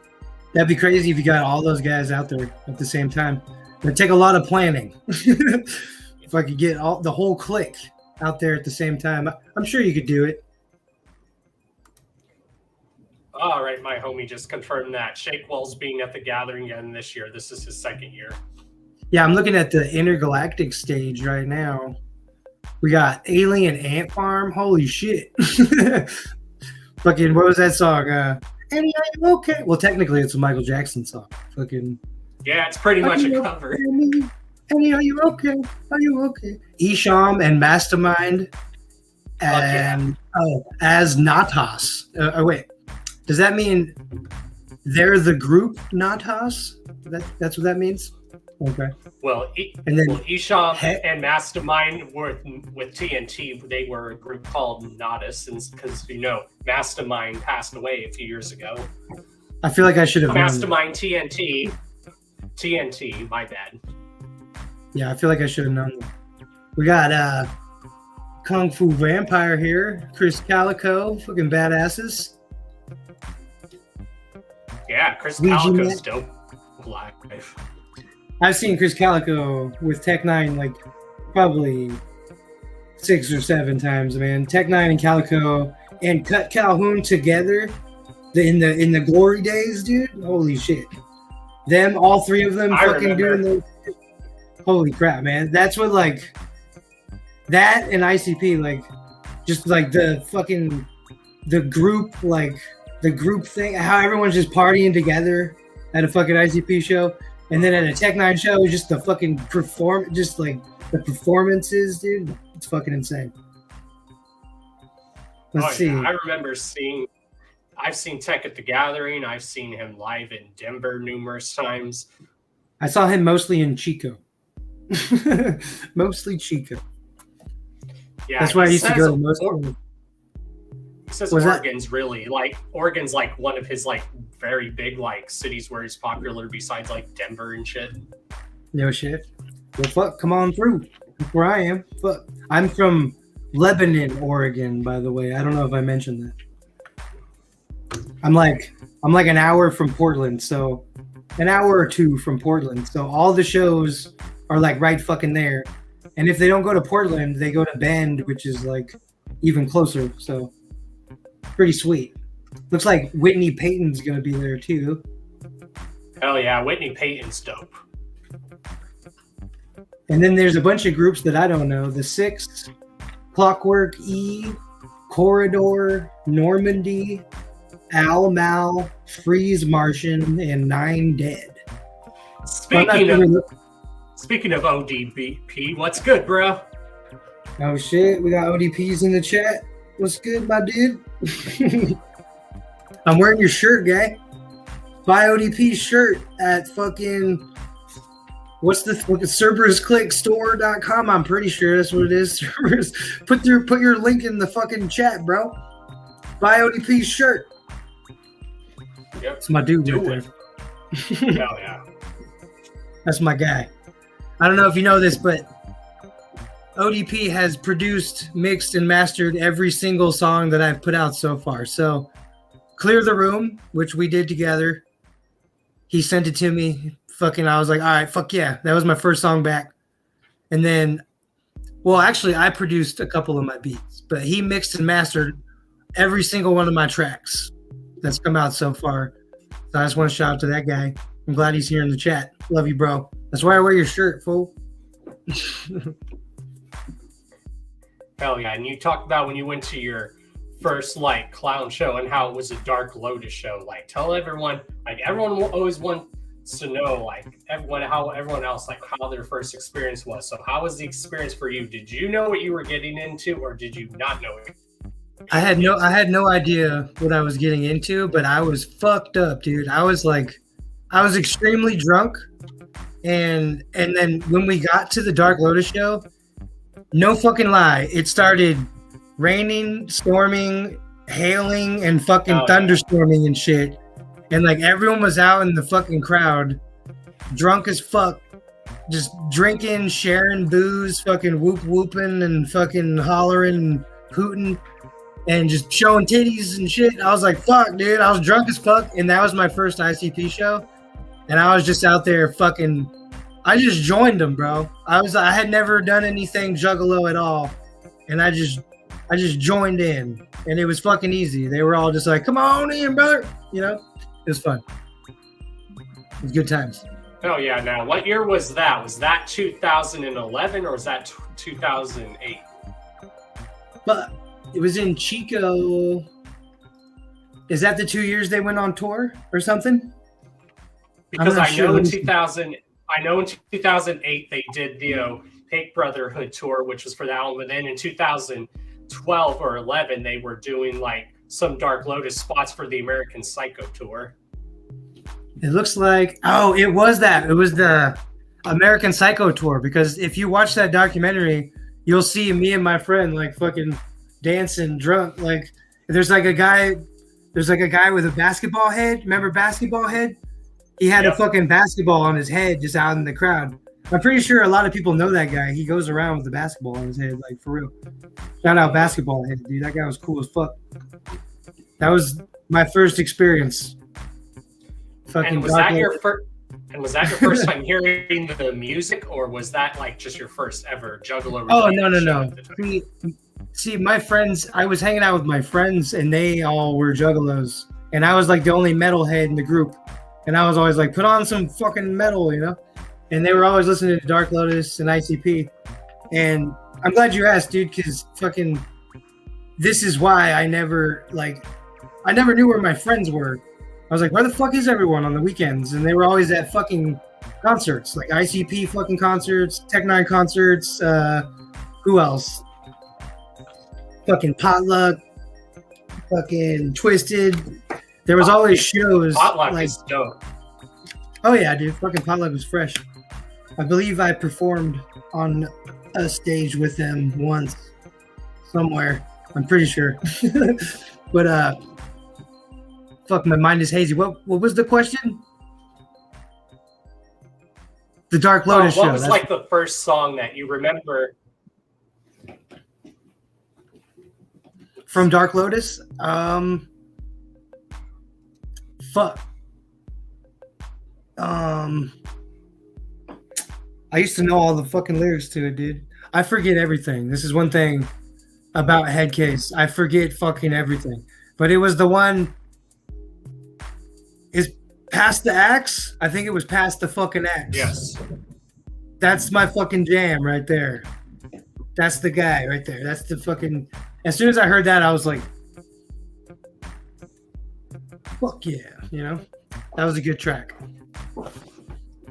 That'd be crazy if you got all those guys out there at the same time. It'd take a lot of planning. If I could get the whole clique out there at the same time, I'm sure you could do it. All right, my homie just confirmed that Shakewell's being at the Gathering again this year. This is his second year. Yeah, I'm looking at the intergalactic stage right now. We got Alien Ant Farm. Holy shit. Fucking, what was that song? Annie, are you okay? Well, technically, it's a Michael Jackson song. Fucking. Yeah, it's pretty much a cover. Annie, are you okay? Are you okay? Isham and Mastermind. And, as Natas. Wait. Does that mean they're the group Natas? That's what that means? Okay. Well, Isham and Mastermind were with TNT. They were a group called Natas, because Mastermind passed away a few years ago. I feel like I should have. Mastermind TNT. TNT. My bad. Yeah, I feel like I should have known. We got Kung Fu Vampire here. Chris Calico, fucking badasses. Yeah, Chris Calico's dope. Live. I've seen Chris Calico with Tech Nine like probably 6 or 7 times, man. Tech Nine and Calico and Cut Calhoun together in the glory days, dude. Holy shit! All 3 of them fucking doing the. Holy crap, man! That's what like that and ICP like, just like the group the group thing, how everyone's just partying together at a fucking ICP show, and then at a Tech Nine show, just the fucking just like the performances, dude. It's fucking insane. Let's see. I remember I've seen Tech at the Gathering. I've seen him live in Denver numerous times. I saw him mostly in Chico. Mostly Chico. Yeah, that's why I used to go to most. He says Was that- Oregon's like one of his like very big like cities where he's popular besides like Denver and shit. No shit. Well, fuck, come on through. That's where I am. Fuck. I'm from Lebanon, Oregon, by the way. I don't know if I mentioned that. I'm like an hour from Portland, so an hour or two from Portland. So all the shows are like right fucking there. And if they don't go to Portland, they go to Bend, which is like even closer. So pretty sweet. Looks like Whitney Payton's gonna be there too. Hell yeah, Whitney Payton's dope. And then there's a bunch of groups that I don't know. The Six, Clockwork E, Corridor, Normandy, Al Mal, Freeze Martian, and Nine Dead. Speaking of ODP, what's good, bro? Oh shit, we got ODPs in the chat. What's good, my dude? I'm wearing your shirt, guy. Buy ODP's shirt at fucking CerberusClickStore.com. I'm pretty sure that's what it is. Cerberus. Put your link in the fucking chat, bro. Buy ODP's shirt. Yep. That's my dude right there. Hell yeah. That's my guy. I don't know if you know this, but ODP has produced, mixed, and mastered every single song that I've put out so far. So Clear the Room, which we did together. He sent it to me. Fucking, I was like, all right, fuck yeah. That was my first song back. And then, well, actually, I produced a couple of my beats, but he mixed and mastered every single one of my tracks that's come out so far. So I just want to shout out to that guy. I'm glad he's here in the chat. Love you, bro. That's why I wear your shirt, fool. Hell yeah. And you talked about when you went to your first like clown show and how it was a Dark Lotus show. Like, tell everyone, like everyone always wants to know, like how everyone else, like how their first experience was. So how was the experience for you? Did you know what you were getting into, or did you not know it? I had no idea what I was getting into, but I was fucked up, dude. I was extremely drunk. And then when we got to the Dark Lotus show, no fucking lie, it started raining, storming, hailing, and fucking thunderstorming and shit. And like everyone was out in the fucking crowd, drunk as fuck, just drinking, sharing booze, fucking whooping and fucking hollering and hooting and just showing titties and shit. I was like, fuck, dude. I was drunk as fuck. And that was my first ICP show. And I was just out there fucking, I just joined them, bro. I had never done anything juggalo at all. And I just joined in. And it was fucking easy. They were all just like, come on in, brother. You know, it was fun. It was good times. Oh yeah. Now, what year was that? Was that 2011 or was that 2008? But it was in Chico. Is that the 2 years they went on tour or something? Because I know in 2008 they did the Pink Brotherhood tour, which was for the album. And then in 2012 or 11, they were doing like some Dark Lotus spots for the American Psycho tour. It looks like, oh, it was that. It was the American Psycho tour. Because if you watch that documentary, you'll see me and my friend like fucking dancing drunk. Like there's like a guy with a basketball head. Remember Basketball Head? He had a fucking basketball on his head just out in the crowd. I'm pretty sure a lot of people know that guy. He goes around with the basketball on his head, like for real. Shout out Basketball Head, dude. That guy was cool as fuck. That was my first experience. Fucking and was that your first time hearing the music, or was that like just your first ever Juggalo? Oh no. See, my friends. I was hanging out with my friends, and they all were Juggalos, and I was like the only metalhead in the group. And I was always like, put on some fucking metal, you know? And they were always listening to Dark Lotus and ICP. And I'm glad you asked, dude, because fucking this is why I never knew where my friends were. I was like, where the fuck is everyone on the weekends? And they were always at fucking concerts, like ICP fucking concerts, Tech Nine concerts, who else? Fucking Potluck, fucking Twisted. There was always shows. Potluck like, is dope. Oh yeah, dude. Fucking Potluck was fresh. I believe I performed on a stage with them once, somewhere. I'm pretty sure. But fuck, my mind is hazy. What was the question? The Dark Lotus what show. was like the first song that you remember? From Dark Lotus? Fuck. I used to know all the fucking lyrics to it, dude. I forget everything. This is one thing about Headcase. I forget fucking everything. But it was the one. Is Past the Axe? I think it was Past the fucking Axe. Yes. That's my fucking jam right there. That's the guy right there. That's the fucking. As soon as I heard that, I was like, fuck yeah, you know? That was a good track.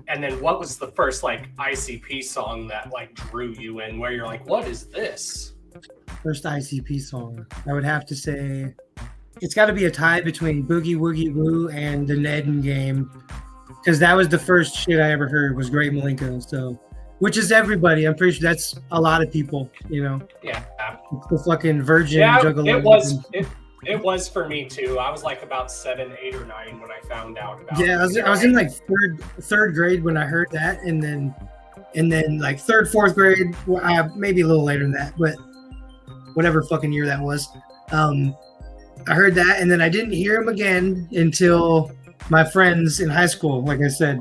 And then what was the first like ICP song that like drew you in where you're like, what is this? First ICP song. I would have to say it's got to be a tie between Boogie Woogie Woo and the Ned Game, because that was the first shit I ever heard was Great Malenko. So, which is everybody. I'm pretty sure that's a lot of people, you know? Yeah. It's the fucking virgin juggalo. It was for me too. I was like about 7, 8, or 9 when I found out about it. Yeah, I was in like third grade when I heard that, and then like third, fourth grade, maybe a little later than that, but whatever fucking year that was. I heard that, and then I didn't hear him again until my friends in high school. Like I said,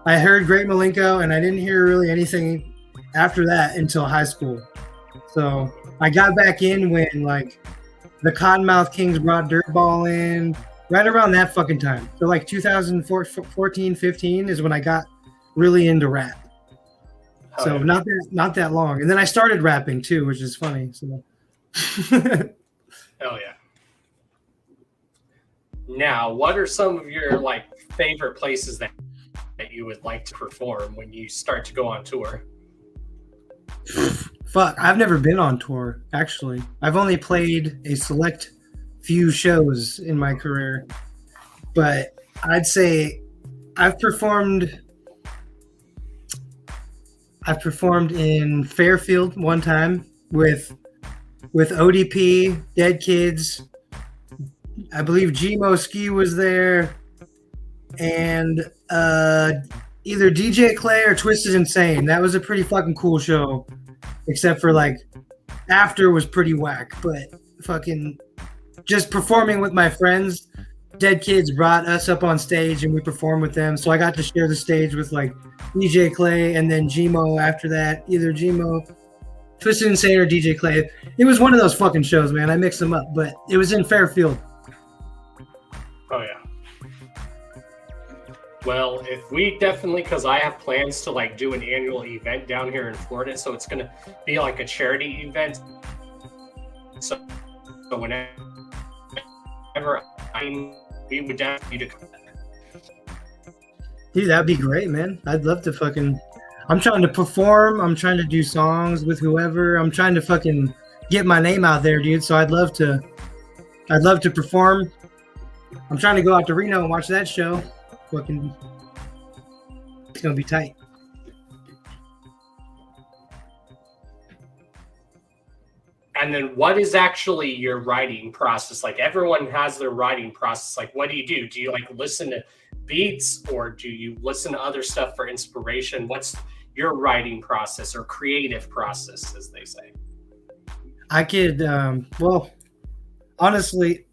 I heard Great Malenko, and I didn't hear really anything after that until high school. So I got back in when like the Cottonmouth Kings brought Dirtball in, right around that fucking time. So like 2014, 15 is when I got really into rap. So not that long. And then I started rapping too, which is funny. So hell yeah. Now, what are some of your like favorite places that you would like to perform when you start to go on tour? Fuck, I've never been on tour, actually. I've only played a select few shows in my career. But I'd say I've performed in Fairfield one time with ODP, Dead Kids. I believe G-Mo Ski was there. And either DJ Clay or Twisted Insane. That was a pretty fucking cool show. Except for like after was pretty whack, but fucking just performing with my friends. Dead Kids brought us up on stage and we performed with them. So I got to share the stage with like DJ Clay and then G-Mo after that. Either G-Mo, Twisted Insane, or DJ Clay. It was one of those fucking shows, man. I mixed them up, but it was in Fairfield. Oh yeah. Well, if we definitely, because I have plans to like do an annual event down here in Florida, so it's gonna be like a charity event. So whenever we would definitely need to come back. Dude, that'd be great, man. I'd love to fucking. I'm trying to perform. I'm trying to do songs with whoever. I'm trying to fucking get my name out there, dude. So I'd love to perform. I'm trying to go out to Reno and watch that show. Fucking, it's gonna be tight. And then what is actually your writing process? Like everyone has their writing process. Like what do? Do you like listen to beats or do you listen to other stuff for inspiration? What's your writing process or creative process, as they say? I could, well, honestly,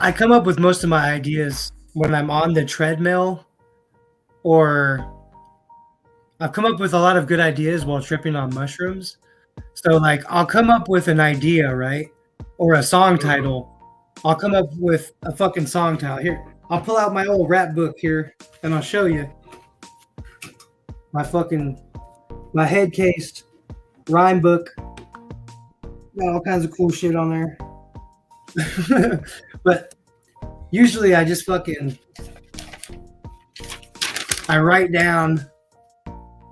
I come up with most of my ideas when I'm on the treadmill, or I've come up with a lot of good ideas while tripping on mushrooms. So like I'll come up with an idea, right? Or a song title. I'll come up with a fucking song title. Here, I'll pull out my old rap book here and I'll show you. My Headcase rhyme book. Got all kinds of cool shit on there. But usually I just I write down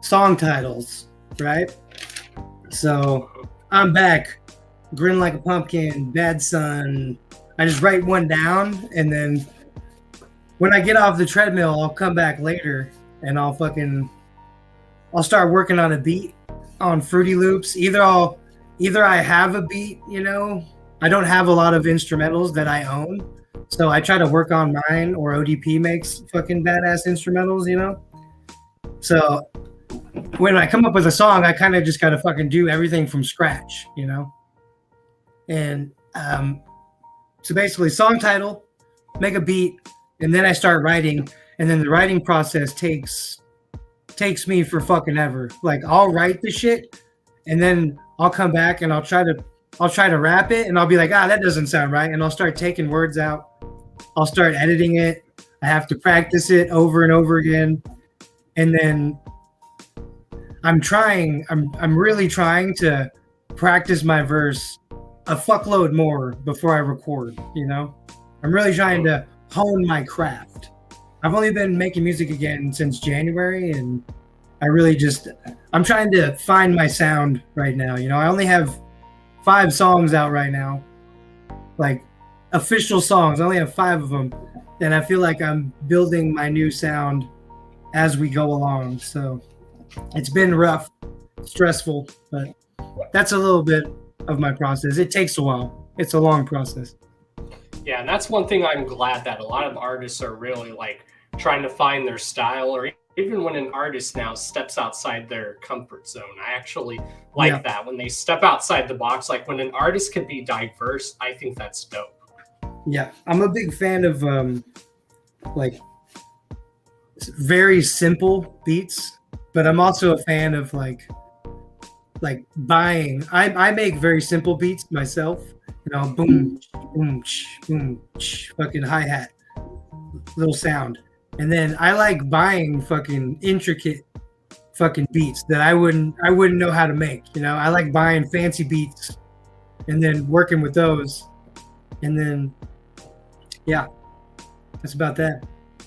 song titles, right? So I'm back, grin like a pumpkin, bad son. I just write one down, and then when I get off the treadmill, I'll come back later and I'll start working on a beat on Fruity Loops. Either I have a beat, you know, I don't have a lot of instrumentals that I own, so I try to work on mine, or ODP makes fucking badass instrumentals, you know? So when I come up with a song, I kind of just got to fucking do everything from scratch, you know? And so basically, song title, make a beat, and then I start writing, and then the writing process takes me for fucking ever. Like, I'll write the shit, and then I'll come back and I'll try to rap it, and I'll be like, that doesn't sound right, and I'll start taking words out. I'll start editing it. I have to practice it over and over again, and then I'm really trying to practice my verse a fuckload more before I record, you know? I'm really trying to hone my craft. I've only been making music again since January, and I'm trying to find my sound right now. You know, I only have 5 songs out right now, like official songs. I only have 5 of them, and I feel like I'm building my new sound as we go along. So it's been rough, stressful, but that's a little bit of my process. It takes a while. It's a long process. Yeah, and that's one thing I'm glad that a lot of artists are really like trying to find their style, or even when an artist now steps outside their comfort zone. I actually like that when they step outside the box. Like when an artist can be diverse, I think that's dope. Yeah, I'm a big fan of like very simple beats, but I'm also a fan of like buying. I make very simple beats myself. You know, boom, boom, boom, fucking hi-hat, little sound. And then I like buying fucking intricate fucking beats that I wouldn't know how to make. You know, I like buying fancy beats and then working with those. And then, yeah, that's about that.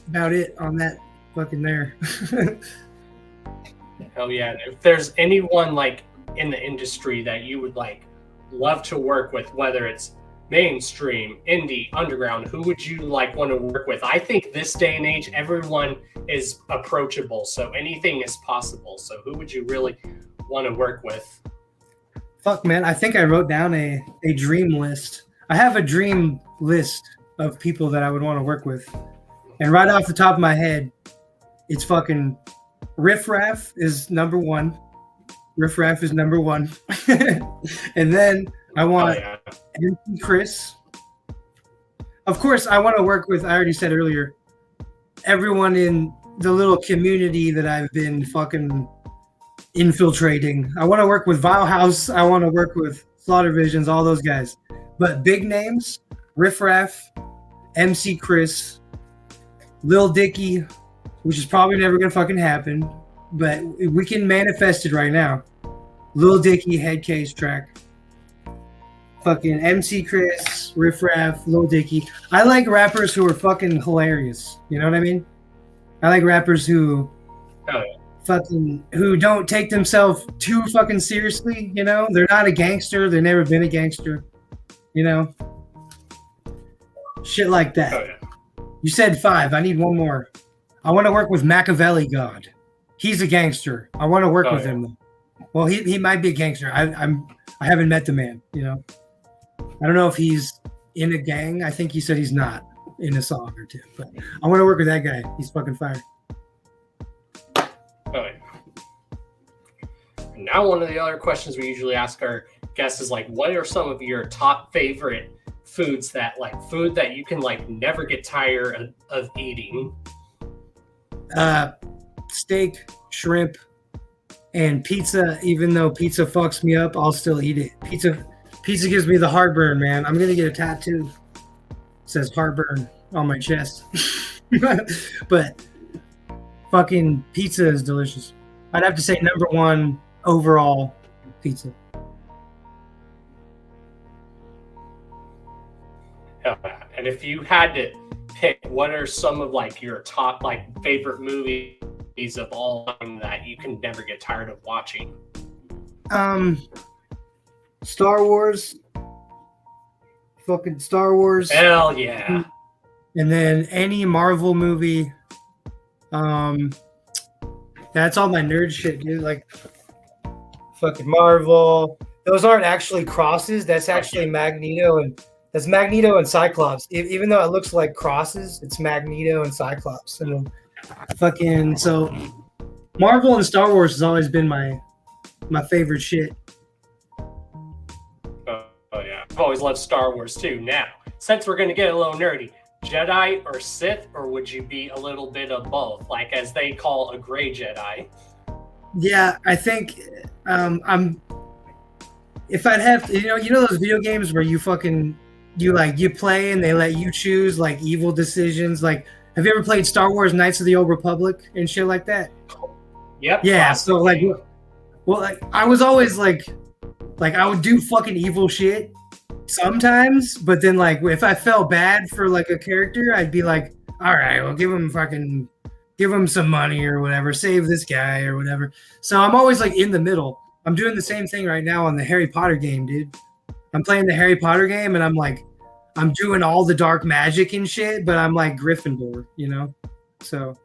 About it on that fucking there. Hell yeah. If there's anyone like in the industry that you would like love to work with, whether it's mainstream, indie, underground, who would you like want to work with? I think this day and age, everyone is approachable, so anything is possible. So who would you really want to work with? Fuck, man. I think I wrote down a dream list. I have a dream list of people that I would want to work with. And right off the top of my head, it's fucking Riff Raff is number 1. Riff Raff is number 1. And then I want MC Chris. Of course, I want to work with, I already said earlier, everyone in the little community that I've been fucking infiltrating. I want to work with Vile House. I want to work with Slaughter Visions, all those guys. But big names, Riff Raff, MC Chris, Lil Dicky, which is probably never going to fucking happen, but we can manifest it right now. Lil Dicky, Head Case track. Fucking MC Chris, Riff Raff, Lil Dicky. I like rappers who are fucking hilarious. You know what I mean? I like rappers who who don't take themselves too fucking seriously. You know, they're not a gangster. They've never been a gangster. You know, shit like that. You said 5. I need one more. I want to work with Machiavelli God. He's a gangster. I want to work with him. Well, he might be a gangster. I haven't met the man. You know, I don't know if he's in a gang. I think he said he's not in a song or two. But I want to work with that guy. He's fucking fire. Now, one of the other questions we usually ask our guests is like, what are some of your top favorite foods that you can like never get tired of eating? Steak, shrimp, and pizza. Even though pizza fucks me up, I'll still eat it. Pizza gives me the heartburn, man. I'm gonna get a tattoo. It says heartburn on my chest. But fucking pizza is delicious. I'd have to say number 1 overall, pizza. And if you had to pick, what are some of like your top like favorite movies of all time that you can never get tired of watching? Star Wars. Fucking Star Wars. Hell yeah. And then any Marvel movie. That's all my nerd shit, dude. Like fucking Marvel, those aren't actually crosses. That's actually Magneto and Cyclops. Even though it looks like crosses, it's Magneto and Cyclops. And fucking so, Marvel and Star Wars has always been my favorite shit. Oh yeah, I've always loved Star Wars too. Now, since we're gonna get a little nerdy, Jedi or Sith, or would you be a little bit of both, like as they call a gray Jedi? Yeah, I think I'm. If I'd have to, you know those video games where you play and they let you choose like evil decisions. Like, have you ever played Star Wars Knights of the Old Republic and shit like that? Yep. Yeah. So like, well, like I was always like I would do fucking evil shit sometimes, but then like if I felt bad for like a character, I'd be like, all right, well, give him some money or whatever, save this guy or whatever. So I'm always like in the middle. I'm doing the same thing right now on the Harry Potter game, dude. I'm playing the Harry Potter game and I'm doing all the dark magic and shit, but I'm like Gryffindor, you know? So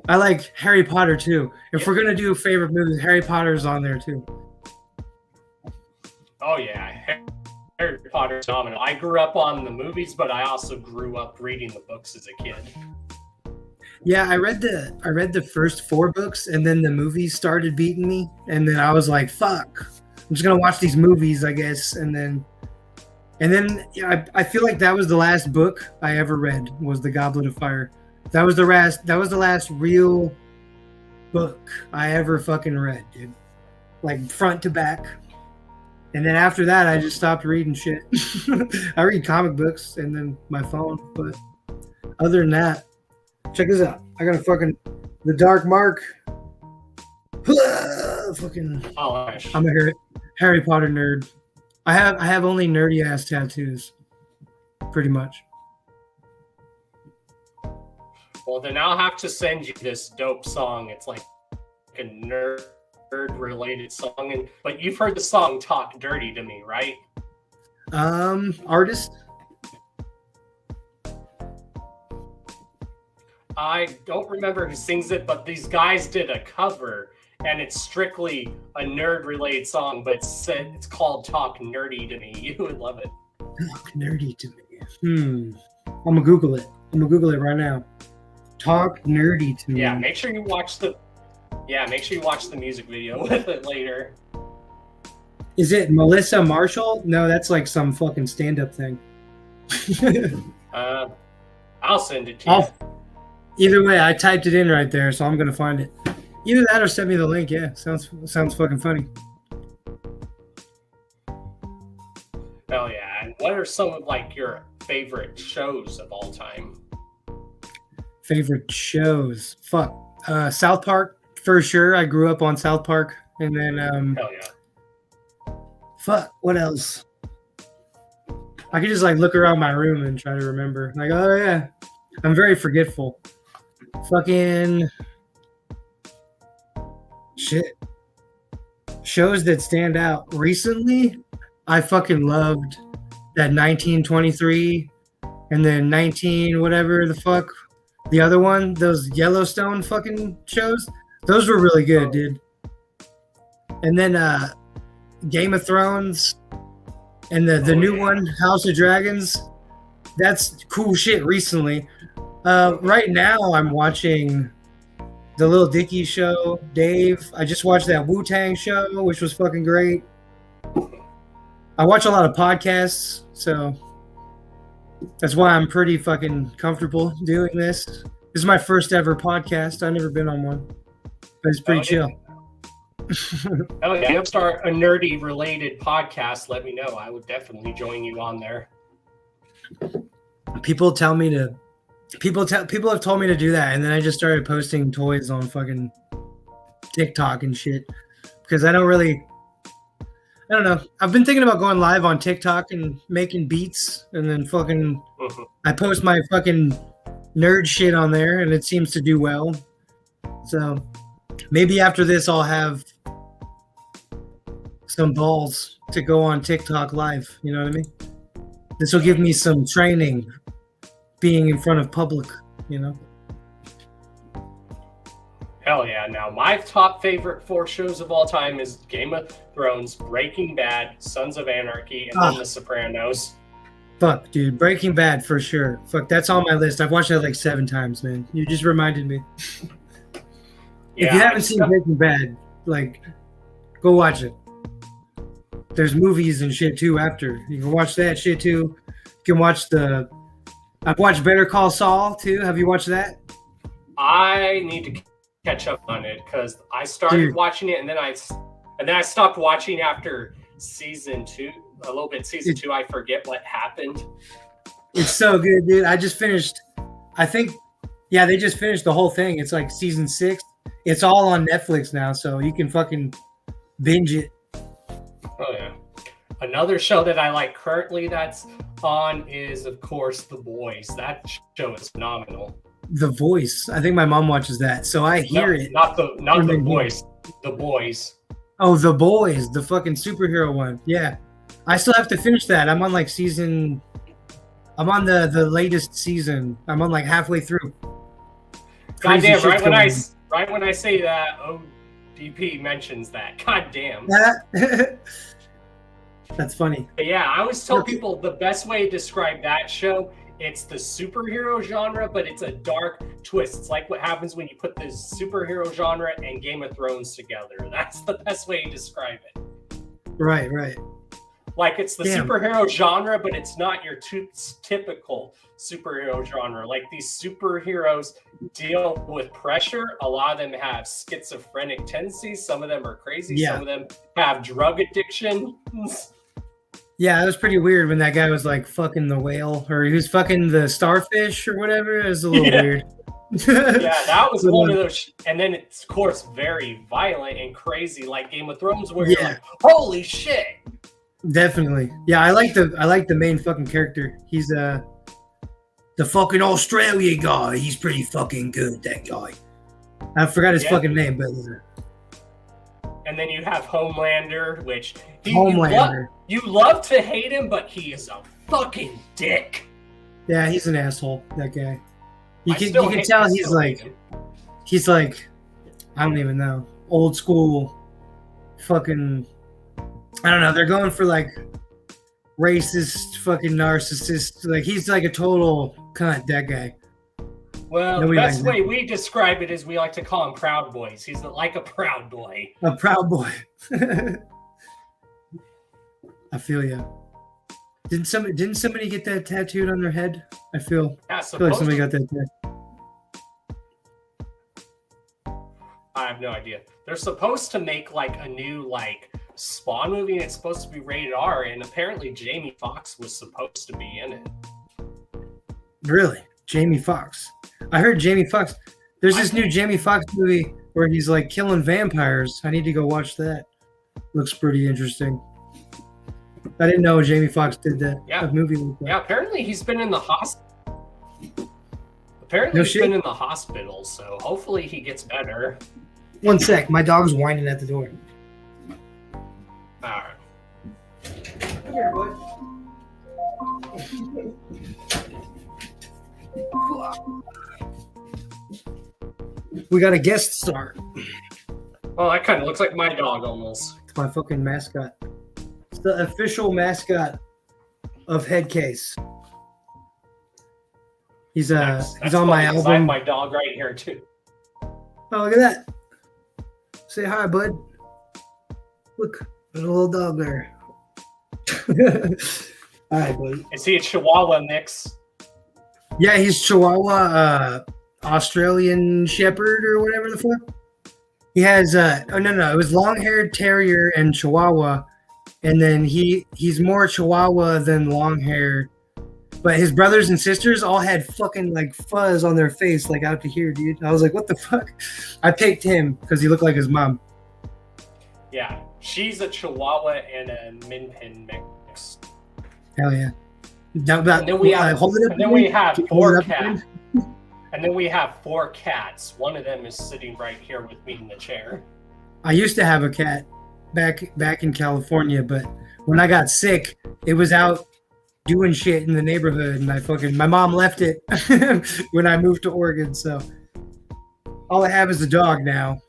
I like Harry Potter too. If we're gonna do favorite movies, Harry Potter's on there too. Oh yeah, Harry Potter's phenomenal. I grew up on the movies, but I also grew up reading the books as a kid. Yeah, I read the first 4 books, and then the movies started beating me, and then I was like, "Fuck, I'm just gonna watch these movies, I guess." And then yeah, I feel like that was the last book I ever read was The Goblet of Fire. That was the last real book I ever fucking read, dude, like front to back. And then after that, I just stopped reading shit. I read comic books and then my phone, but other than that. Check this out. I got the Dark Mark. Fucking. Oh, I'm a Harry Potter nerd. I have only nerdy ass tattoos, pretty much. Well, then I'll have to send you this dope song. It's like a nerd related song, but you've heard the song "Talk Dirty to Me," right? Artist. I don't remember who sings it, but these guys did a cover, and it's strictly a nerd-related song, but it's called "Talk Nerdy to Me." You would love it. Talk nerdy to me. I'm gonna Google it. Right now. Talk nerdy to me. Yeah, make sure you watch the music video with it later. Is it Melissa Marshall? No, that's like some fucking stand-up thing. I'll send it to you. Either way, I typed it in right there, so I'm gonna find it. Either that or send me the link. Yeah, sounds fucking funny. Hell yeah! And what are some of like your favorite shows of all time? Favorite shows? Fuck, South Park for sure. I grew up on South Park, and then hell yeah. Fuck, what else? I could just like look around my room and try to remember. Like, oh yeah, I'm very forgetful. Fucking shit. Shows that stand out recently. I fucking loved that 1923 and then 19 whatever the fuck. The other one, those Yellowstone fucking shows. Those were really good, dude. And then Game of Thrones and the new one, House of Dragons. That's cool shit recently. Right now, I'm watching the Lil Dicky show, Dave. I just watched that Wu-Tang show, which was fucking great. I watch a lot of podcasts, so that's why I'm pretty fucking comfortable doing this. This is my first ever podcast. I've never been on one, but it's pretty chill. Oh yeah, if start a nerdy related podcast, let me know. I would definitely join you on there. People have told me to do that, and then I just started posting toys on fucking TikTok and shit because I don't know. I've been thinking about going live on TikTok and making beats, and then fucking I post my fucking nerd shit on there, and it seems to do well. So maybe after this, I'll have some balls to go on TikTok live. You know what I mean? This will give me some training being in front of public, you know? Hell yeah. Now, my top favorite 4 shows of all time is Game of Thrones, Breaking Bad, Sons of Anarchy, and then The Sopranos. Fuck, dude. Breaking Bad for sure. Fuck, that's on my list. I've watched that like 7 times, man. You just reminded me. Yeah, if you haven't seen Breaking Bad, like, go watch it. There's movies and shit too after. You can watch that shit too. You can watch I've watched Better Call Saul too. Have you watched that? I need to catch up on it because I started watching it and then I stopped watching after season 2. A little bit season 2. I forget what happened. It's so good, dude. I just finished. I think, yeah, they just finished the whole thing. It's like season 6. It's all on Netflix now, so you can fucking binge it. Oh yeah. Another show that I like currently that's on is, of course, The Boys. That show is phenomenal. The Voice. I think my mom watches that, so I hear it. Not the Voice. The Boys. Oh, The Boys, the fucking superhero one. Yeah, I still have to finish that. I'm on like season. I'm on the latest season. I'm on like halfway through. Goddamn! Right when I say that, ODP mentions that. Goddamn. That's funny. But yeah, I always tell people the best way to describe that show. It's the superhero genre, but it's a dark twist. It's like what happens when you put the superhero genre and Game of Thrones together. That's the best way to describe it. Right, right. Like it's the superhero genre, but it's not your typical superhero genre. Like these superheroes deal with pressure. A lot of them have schizophrenic tendencies. Some of them are crazy. Yeah. Some of them have drug addiction. Yeah, it was pretty weird when that guy was like fucking the whale, or he was fucking the starfish or whatever. It was a little weird. Yeah, that was one of those. And then it's, of course, very violent and crazy, like Game of Thrones, where you're like, holy shit. Definitely. Yeah, I like the main fucking character. He's the fucking Australia guy. He's pretty fucking good, that guy. I forgot his fucking name, but and then you have Homelander, which you love to hate him, but he is a fucking dick. Yeah, he's an asshole, that guy. You can tell he's like I don't even know, old school fucking, I don't know, they're going for like racist fucking narcissist. Like he's like a total cunt, that guy. Well, the best way we describe it is we like to call him Proud Boys. He's like a proud boy. A proud boy. I feel you. Didn't somebody get that tattooed on their head? I feel like somebody got that tattooed. I have no idea. They're supposed to make like a new like Spawn movie, and it's supposed to be rated R, and apparently Jamie Foxx was supposed to be in it. Really? Jamie Foxx. I heard Jamie Foxx. There's this new Jamie Foxx movie where he's like killing vampires. I need to go watch that. Looks pretty interesting. I didn't know Jamie Foxx did that. Yeah. A movie like that. Yeah, apparently he's been in the hospital. He's been in the hospital, so hopefully he gets better. One sec, my dog's whining at the door. All right. Come here, boy. We got a guest star. Oh, that kind of looks like my dog almost. It's my fucking mascot. It's the official mascot of Headcase. He's on my album. I have my dog right here too. Oh, look at that. Say hi, bud. Look, there's a little dog there. All right, buddy. Is he a Chihuahua mix? Yeah, he's Chihuahua, Australian Shepherd or whatever the fuck. He has it was long-haired Terrier and Chihuahua, and then he's more Chihuahua than long-haired. But his brothers and sisters all had fucking like fuzz on their face, like out to here, dude. I was like, what the fuck? I picked him because he looked like his mom. Yeah, she's a Chihuahua and a Min Pin mix. Hell yeah. And then we have four cats. And then we have 4 cats. One of them is sitting right here with me in the chair. I used to have a cat back in California, but when I got sick, it was out doing shit in the neighborhood, and my mom left it when I moved to Oregon. So All I have is a dog now.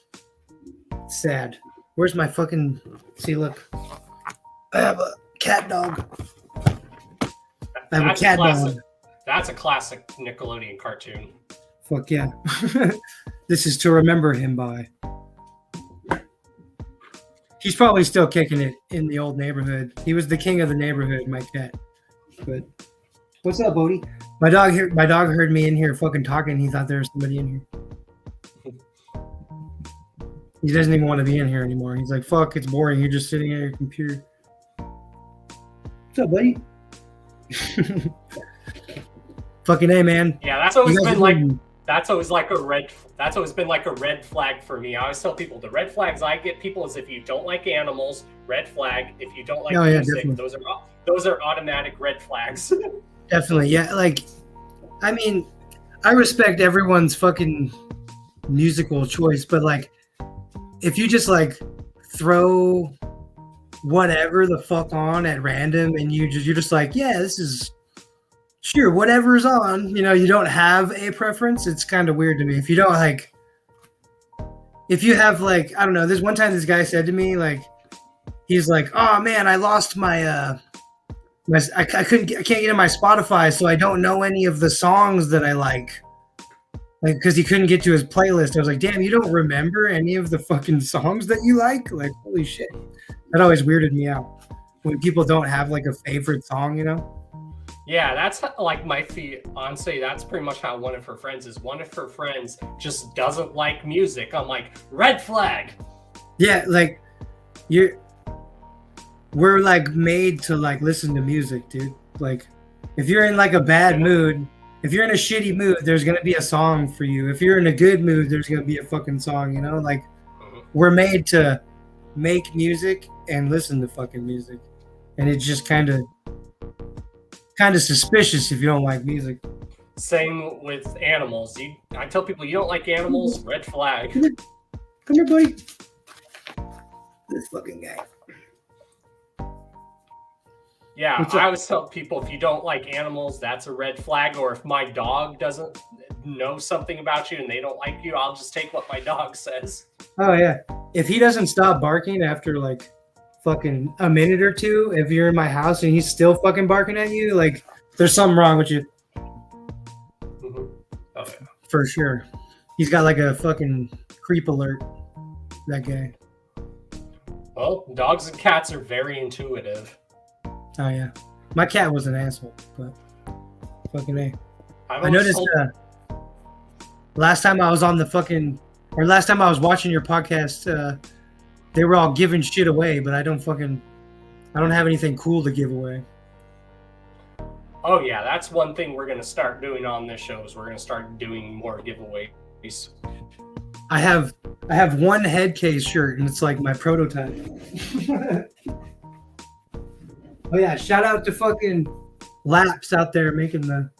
It's sad. Where's my fucking... See, look. I have a cat dog. I have a cat dog. That's a classic Nickelodeon cartoon. Fuck yeah. This is to remember him by. He's probably still kicking it in the old neighborhood. He was the king of the neighborhood, my cat. But what's up, Bodie? My dog heard me in here fucking talking. He thought there was somebody in here. He doesn't even want to be in here anymore. He's like, fuck, it's boring. You're just sitting at your computer. What's up, buddy? Fucking A, man. Yeah, that's always been like that's always been like a red flag for me. I always tell people the red flags I get people is if you don't like animals, red flag. If you don't like music, those are automatic red flags. Definitely, yeah. Like, I mean, I respect everyone's fucking musical choice, but like, if you just like throw whatever the fuck on at random and you're just like, yeah, this is sure whatever's on, you know, you don't have a preference, it's kind of weird to me. If you don't like, if you have like, I don't know, there's one time this guy said to me, like, he's like, oh man, I lost my I can't get in my Spotify, so I don't know any of the songs that I like because he couldn't get to his playlist. I was like, damn, you don't remember any of the fucking songs that you like? Like, holy shit. That always weirded me out when people don't have like a favorite song, you know? Yeah, that's like my honestly, that's pretty much how one of her friends is. One of her friends just doesn't like music. I'm like, red flag. Yeah, like we're like made to like listen to music, dude. Like if you're in like a bad mood, if you're in a shitty mood, there's gonna be a song for you. If you're in a good mood, there's gonna be a fucking song, you know? Like we're made to make music and listen to fucking music. And it's just kind of suspicious if you don't like music. Same with animals. I tell people you don't like animals, red flag. Come here, buddy. This fucking guy. Yeah, I always tell people if you don't like animals, that's a red flag. Or if my dog doesn't know something about you and they don't like you, I'll just take what my dog says. Oh, yeah. If he doesn't stop barking after like fucking a minute or two, if you're in my house and he's still fucking barking at you, like there's something wrong with you. Mm-hmm. Oh, yeah. For sure. He's got like a fucking creep alert, that guy. Well, dogs and cats are very intuitive. Oh, yeah. My cat was an asshole, but fucking A. I noticed last time I was watching your podcast, they were all giving shit away, but I don't have anything cool to give away. Oh, yeah. That's one thing we're going to start doing on this show is we're going to start doing more giveaways. I have one head case shirt, and it's like my prototype. Oh yeah, shout out to fucking Laps out there making the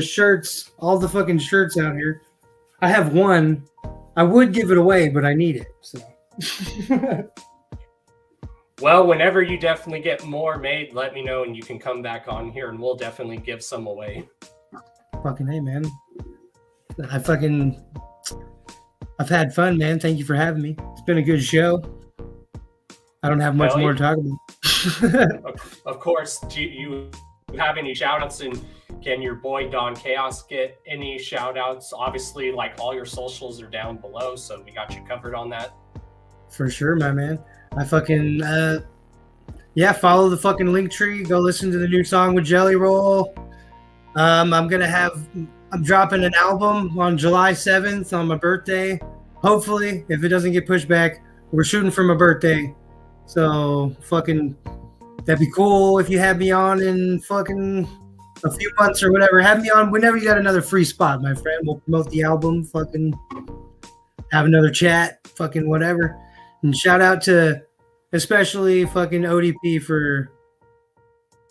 shirts, all the fucking shirts out here. I have one. I would give it away, but I need it. So. Well, whenever you definitely get more made, let me know and you can come back on here and we'll definitely give some away. Fucking hey, man. I've had fun, man. Thank you for having me. It's been a good show. I don't have much more to talk about. Of course, do you have any shout outs, and can your boy Don Chaos get any shout outs? Obviously, like all your socials are down below, so we got you covered on that. For sure, my man. I fucking follow the fucking link tree. Go listen to the new song with Jelly Roll. I'm dropping an album on July 7th on my birthday. Hopefully, if it doesn't get pushed back, we're shooting for my birthday. So fucking that'd be cool if you had me on in fucking a few months or whatever. Have me on whenever you got another free spot, my friend. We'll promote the album, fucking have another chat, fucking whatever. And shout out to especially fucking ODP for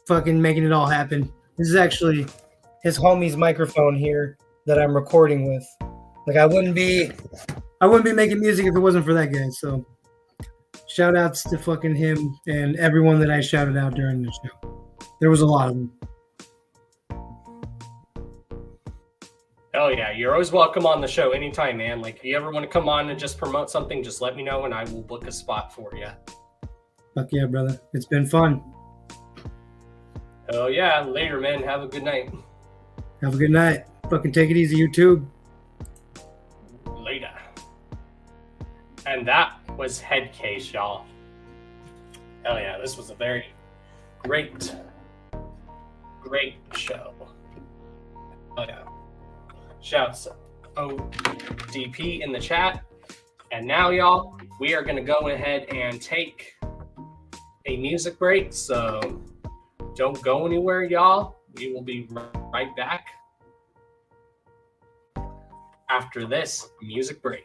fucking making it all happen. This is actually his homie's microphone here that I'm recording with. Like I wouldn't be making music if it wasn't for that guy. So shout outs to fucking him and everyone that I shouted out during the show. There was a lot of them. Oh yeah, you're always welcome on the show anytime, man. Like if you ever want to come on and just promote something, just let me know and I will book a spot for you. Fuck yeah, brother. It's been fun. Oh yeah, later, man. Have a good night. Have a good night. Fucking take it easy, YouTube. Later. And that was Head Case, y'all. Hell yeah, this was a very great show. Oh yeah. Shouts ODP in the chat. And now, y'all, we are going to go ahead and take a music break. So don't go anywhere, y'all. We will be right back after this music break.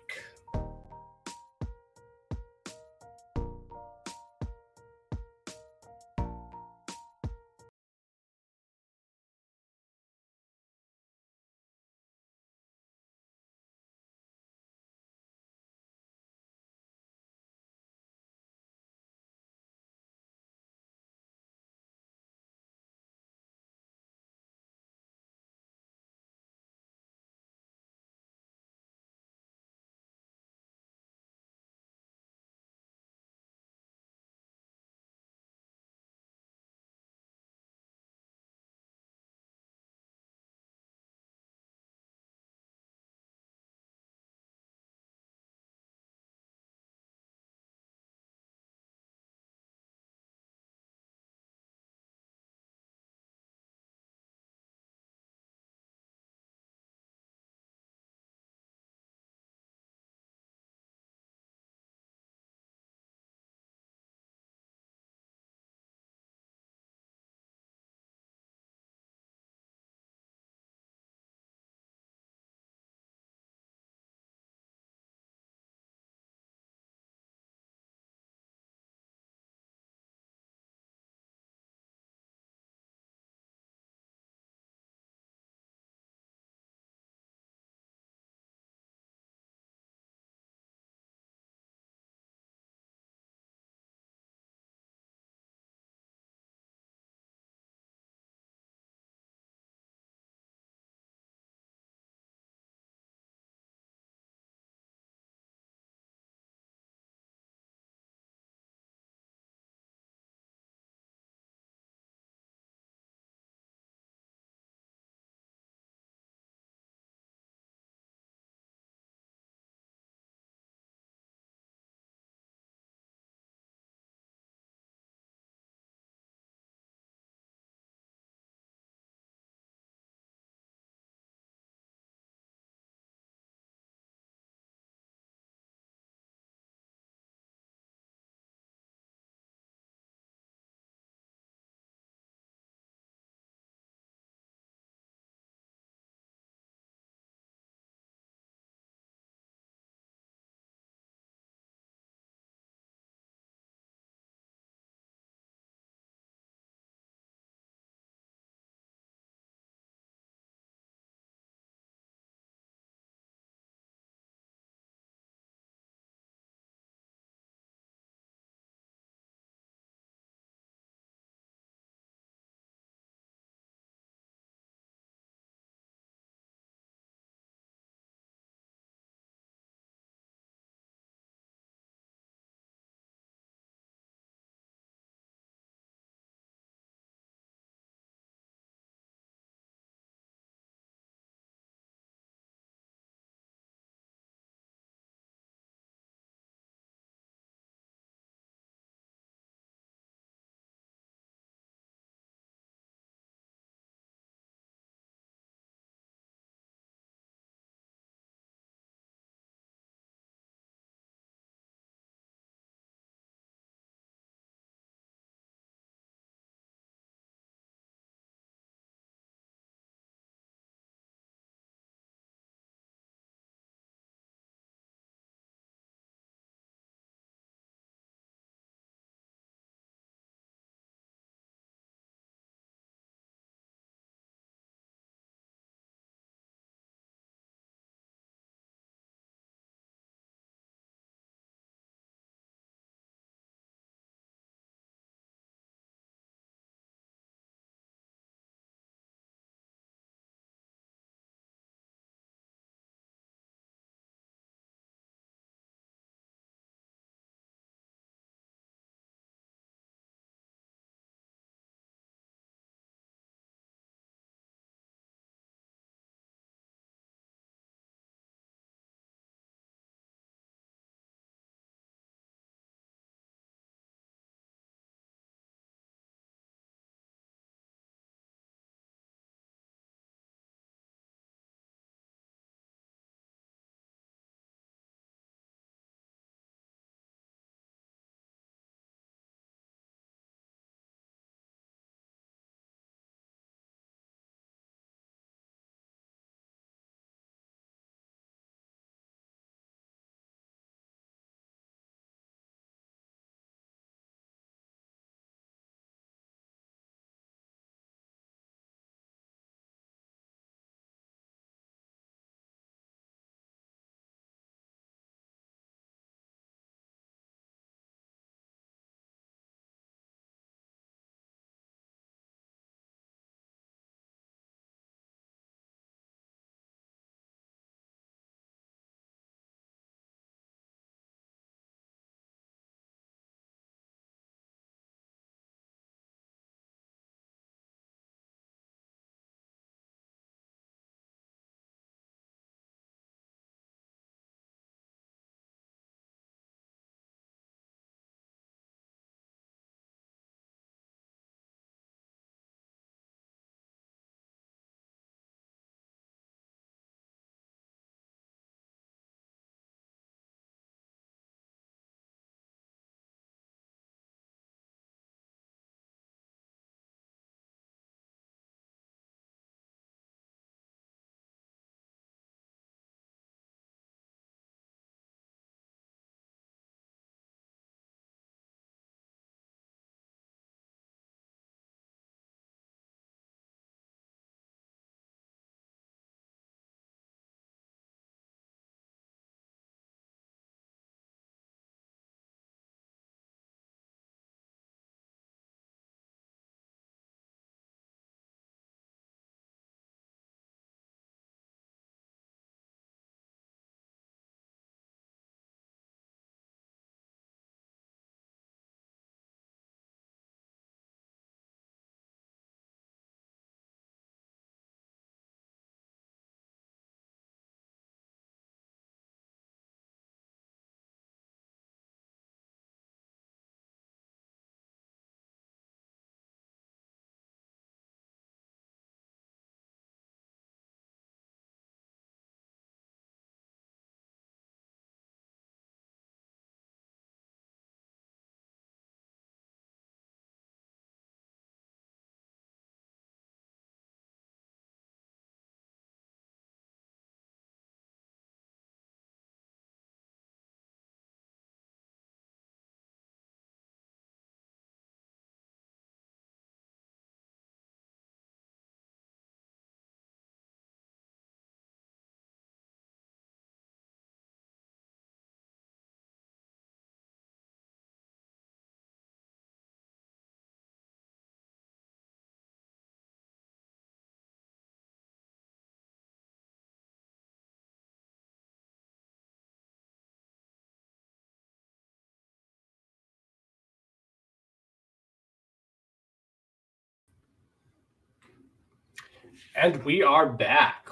And we are back.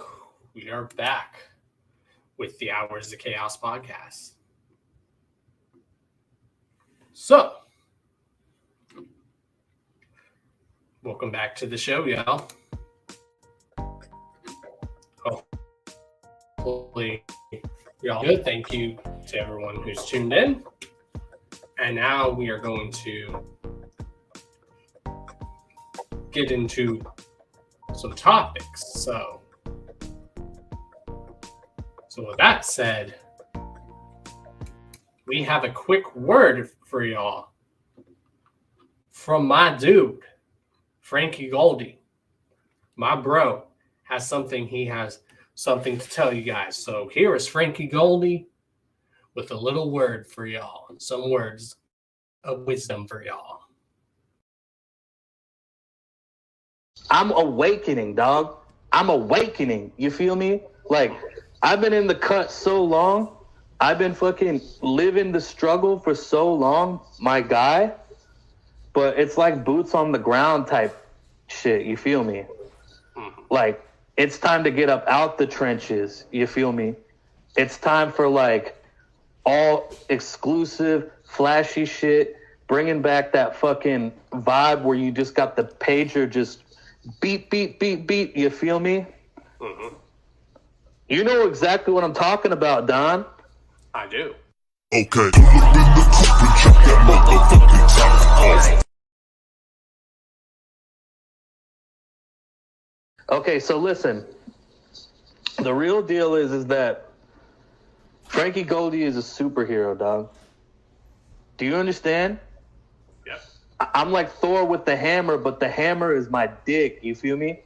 We are back with the Hours of Chaos podcast. So, welcome back to the show, y'all. Hopefully, y'all good. Thank you to everyone who's tuned in. And now we are going to get into some topics. So with that said, we have a quick word for y'all from my dude, Frankie Goldie. My bro has something to tell you guys. So here is Frankie Goldie with a little word for y'all, some words of wisdom for y'all. I'm awakening, dog. I'm awakening. You feel me? Like, I've been in the cut so long. I've been fucking living the struggle for so long, my guy. But it's like boots on the ground type shit. You feel me? Like, it's time to get up out the trenches. You feel me? It's time for, like, all exclusive, flashy shit. Bringing back that fucking vibe where you just got the pager just beep, beep, beep, beep. You feel me? Mm-hmm. You know exactly what I'm talking about, Don. I do. Okay. Okay, so listen. The real deal is that Frankie Goldie is a superhero, dog. Do you understand? Yep. I'm like Thor with the hammer, but the hammer is my dick. You feel me?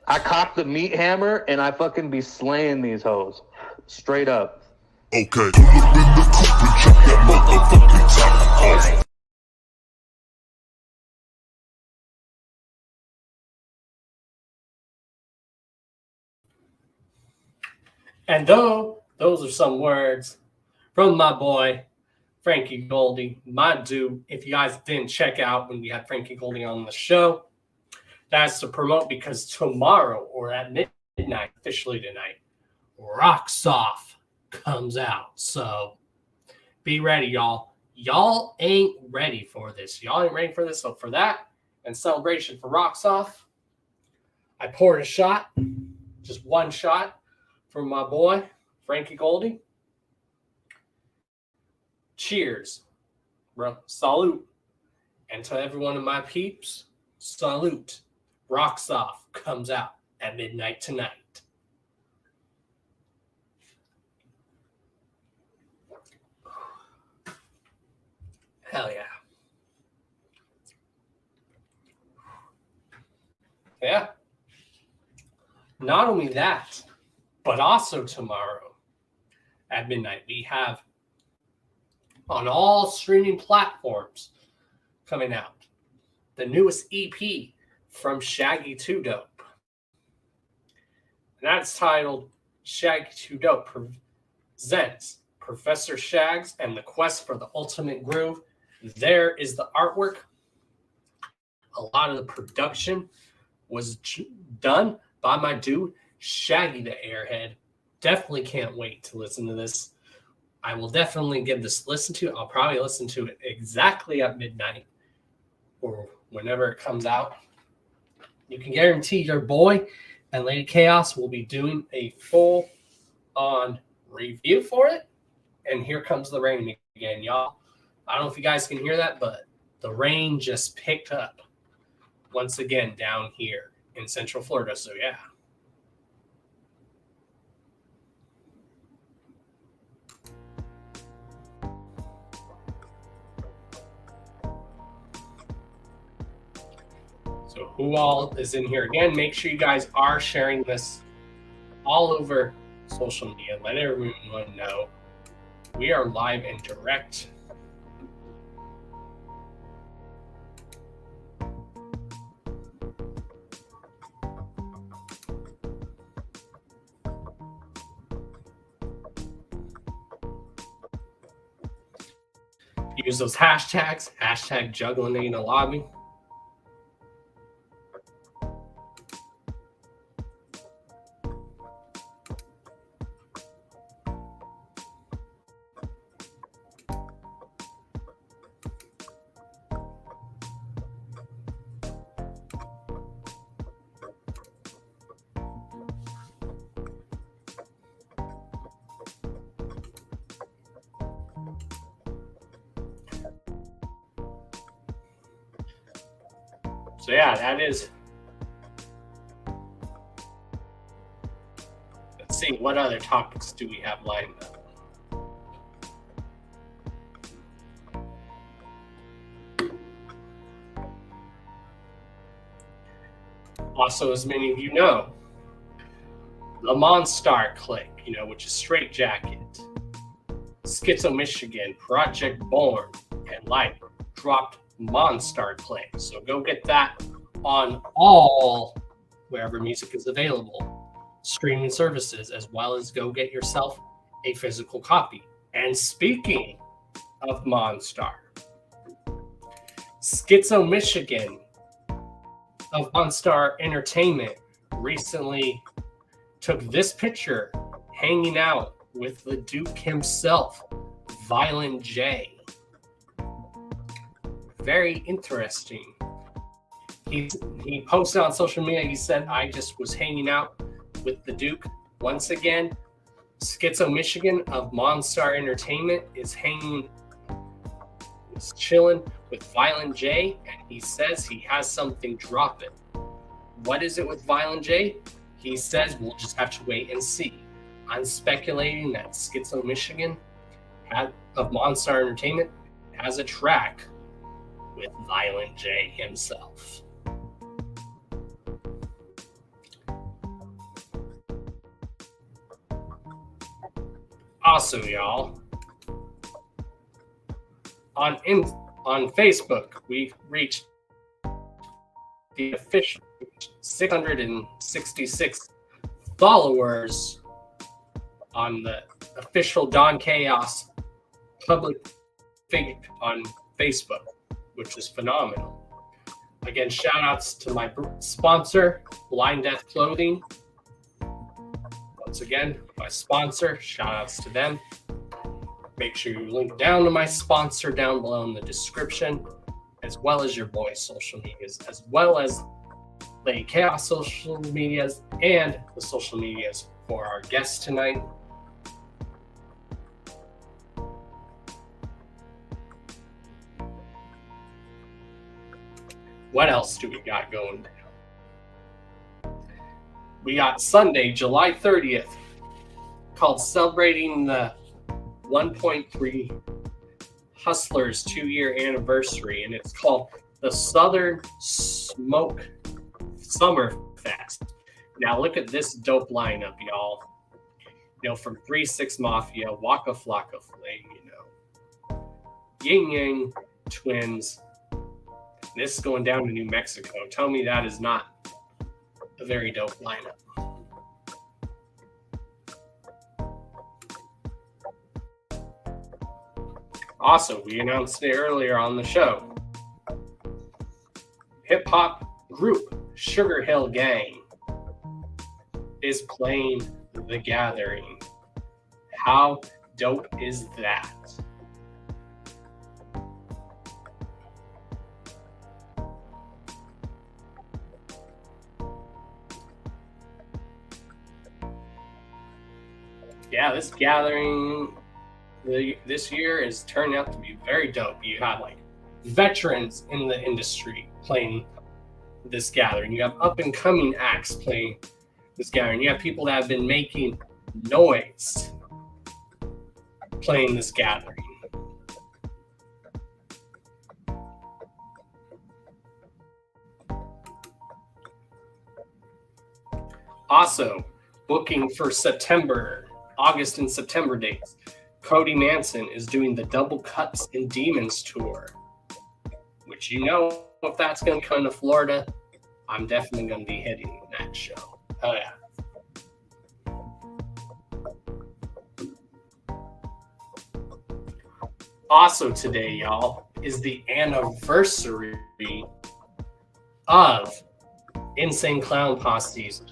I cock the meat hammer and I fucking be slaying these hoes. Straight up. Okay. And though those are some words from my boy, Frankie Goldie, my dude. If you guys didn't check out when we had Frankie Goldie on the show, that's to promote, because tomorrow or at midnight, officially tonight, Rocks Off comes out. So be ready, y'all. Y'all ain't ready for this. So for that and celebration for Rocks Off, I poured a shot, just one shot, from my boy, Frankie Goldie. Cheers, bro. Salute. And to every one of my peeps, salute. Rocks Off comes out at midnight tonight. Hell yeah. Yeah. Not only that, but also tomorrow at midnight, we have on all streaming platforms coming out the newest EP from Shaggy 2 Dope. And that's titled Shaggy 2 Dope Presents Professor Shags and the Quest for the Ultimate Groove. There is the artwork. A lot of the production was done by my dude, Shaggy the Airhead. Definitely can't wait to listen to this. I will definitely give this a listen to. I'll probably listen to it exactly at midnight or whenever it comes out. You can guarantee your boy and Lady Chaos will be doing a full-on review for it. And here comes the rain again, y'all. I don't know if you guys can hear that, but the rain just picked up once again down here in Central Florida. So, yeah. So who all is in here? Again, make sure you guys are sharing this all over social media. Let everyone know we are live and direct. Use those hashtags, hashtag juggling in the lobby. So yeah, that is. Let's see, what other topics do we have lined up? Also, as many of you know, the Monstar Clique, which is Straight Jacket, Schizo Michigan, Project Born, and Light dropped Monstar Clique. So go get that on all wherever music is available, streaming services, as well as go get yourself a physical copy. And speaking of Monstar, Schizo Michigan of Monstar Entertainment recently took this picture hanging out with the Duke himself, Violent J. Very interesting. He posted on social media, he said, I just was hanging out with the Duke. Once again, Schizo Michigan of Monstar Entertainment is chilling with Violent J, and he says he has something dropping. What is it with Violent J? He says we'll just have to wait and see. I'm speculating that Schizo Michigan of Monstar Entertainment has a track with Violent J himself. Also, y'all, on Facebook, we reached the official 666 followers on the official Don Chaos public page on Facebook, which is phenomenal. Again, shout outs to my sponsor, Blind Death Clothing. Once again, my sponsor, shout outs to them. Make sure you link down to my sponsor down below in the description, as well as your boys' social medias, as well as Lady Chaos social medias and the social medias for our guest tonight. What else do we got going down? We got Sunday, July 30th, called Celebrating the 1.3 Hustlers 2-year anniversary, and it's called the Southern Smoke Summer Fest. Now look at this dope lineup, y'all. From 3-6 Mafia, Waka Flocka Flame, Yin Yang Twins. This is going down to New Mexico. Tell me that is not a very dope lineup. Also, we announced it earlier on the show. Hip-hop group Sugar Hill Gang is playing The Gathering. How dope is that? Yeah, this gathering this year is turning out to be very dope. You have veterans in the industry playing this gathering. You have up and coming acts playing this gathering. You have people that have been making noise playing this gathering. Also, booking for August and September dates. Cody Manson is doing the Double Cuts and Demons tour, which if that's going to come to Florida, I'm definitely going to be hitting that show. Oh, yeah. Also today, y'all, is the anniversary of Insane Clown Posse's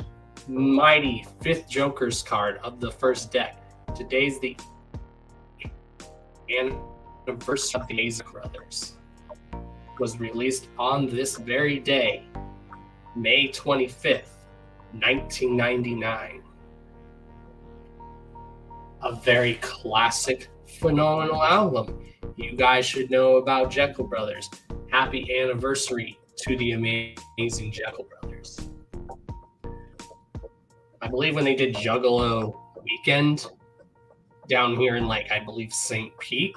mighty 5th Joker's card of the first deck. Today's the anniversary of the Azek Brothers. Was released on this very day, May 25th, 1999. A very classic, phenomenal album. You guys should know about Jekyll Brothers. Happy anniversary to the Amazing Jekyll Brothers. I believe when they did Juggalo Weekend down here in, like, I believe St. Pete,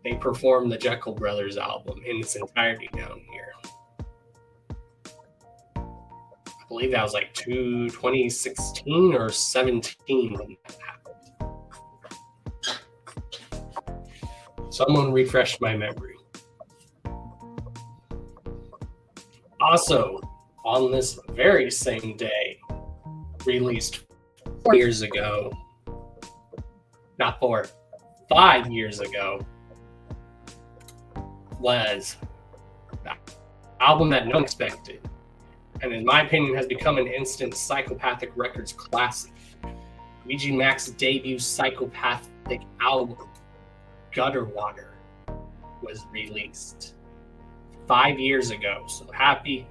they performed the Jekyll Brothers album in its entirety down here. I believe that was like 2016 or 17 when that happened. Someone refreshed my memory. Also, on this very same day, released 4 years ago, not 4, 5 years ago, was the album that no one expected, and in my opinion has become an instant Psychopathic Records classic. Ouija Mac's debut Psychopathic album, Gutter Water, was released 5 years ago. So happy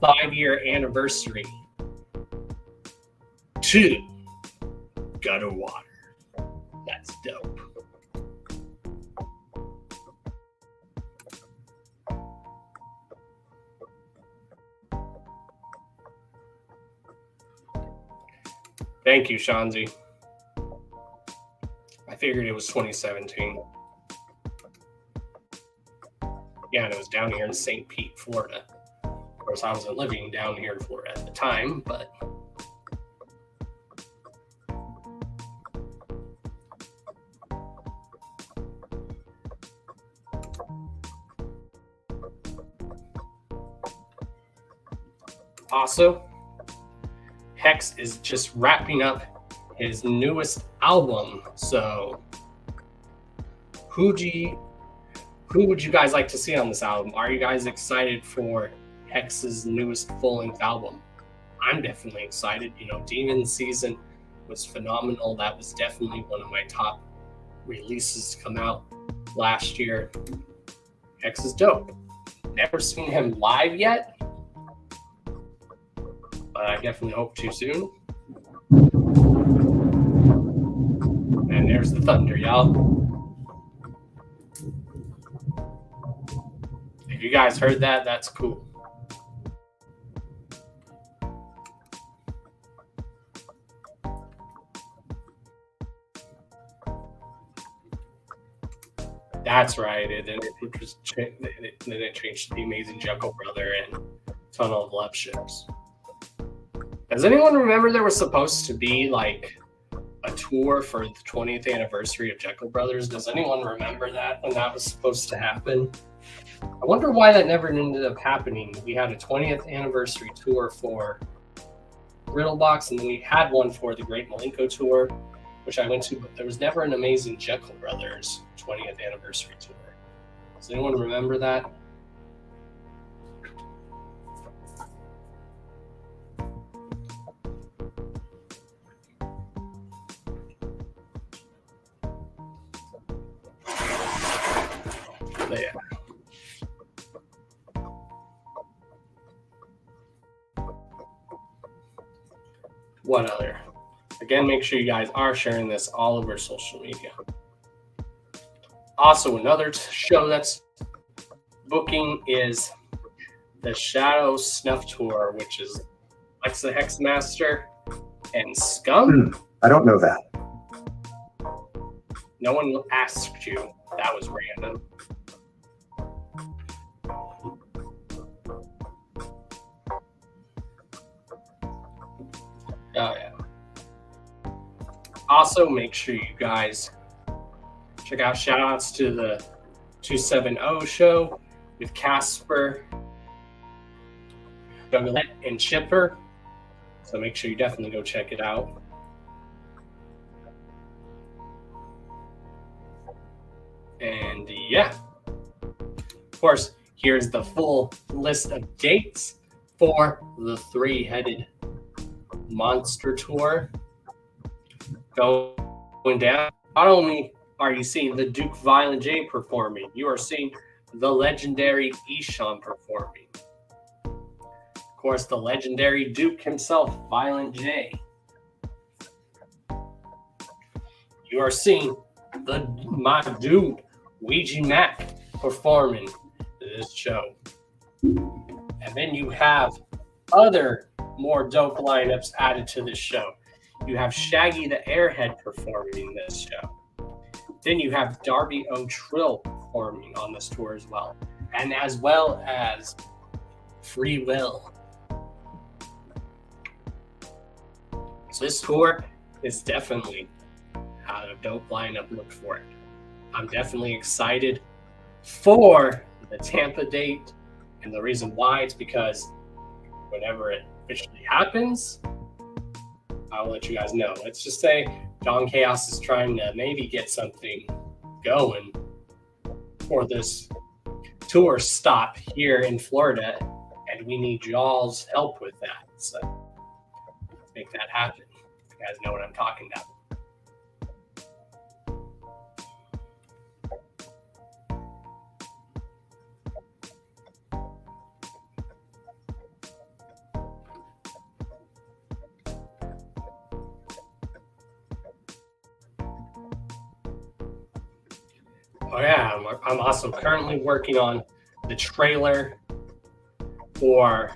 5-year anniversary to Gutter Water. That's dope. Thank you, Shanzi. I figured it was 2017. Yeah, and it was down here in St. Pete, Florida. Of course, I wasn't living down here in Florida at the time, but also, Hex is just wrapping up his newest album. So who would you guys like to see on this album? Are you guys excited for Hex's newest full-length album? I'm definitely excited. You know, Demon Season was phenomenal. That was definitely one of my top releases to come out last year. Hex is dope. Never seen him live yet, but I definitely hope to soon. And there's the thunder, y'all. If you guys heard that, that's cool. That's right. And then it changed to the Amazing Jekyll Brother and Tunnel of Love Ships. Does anyone remember there was supposed to be like a tour for the 20th anniversary of Jekyll Brothers? Does anyone remember that when that was supposed to happen? I wonder why that never ended up happening. We had a 20th anniversary tour for Riddlebox, and then we had one for the Great Malenko Tour, which I went to, but there was never an Amazing Jekyll Brothers 20th anniversary tour. Does anyone remember that? Yeah. What other? Again, make sure you guys are sharing this all over social media. Also, another show that's booking is the Shadow Snuff Tour, which is Lex the Hexmaster and Scum. I don't know that. No one asked you. That was random. Oh, yeah. Also, make sure you guys check out shoutouts to the 270 show with Casper, Douglas, and Chipper. So make sure you definitely go check it out. And yeah, of course, here's the full list of dates for the Three-Headed Monster Tour going down. Not only are you seeing the Duke Violent J performing, you are seeing the legendary Ishan performing. Of course, the legendary Duke himself, Violent J. You are seeing my dude, Ouija Mac, performing this show. And then you have other more dope lineups added to this show. You have Shaggy the Airhead performing this show. Then you have Darby O'Trill performing on this tour as well. And as well as Free Will. So this tour is definitely a dope lineup. Look for it. I'm definitely excited for the Tampa date. And the reason why is because whenever it officially happens, I'll let you guys know. Let's just say Don Chaos is trying to maybe get something going for this tour stop here in Florida, and we need y'all's help with that. So let's make that happen. You guys know what I'm talking about. Oh yeah, I'm also currently working on the trailer for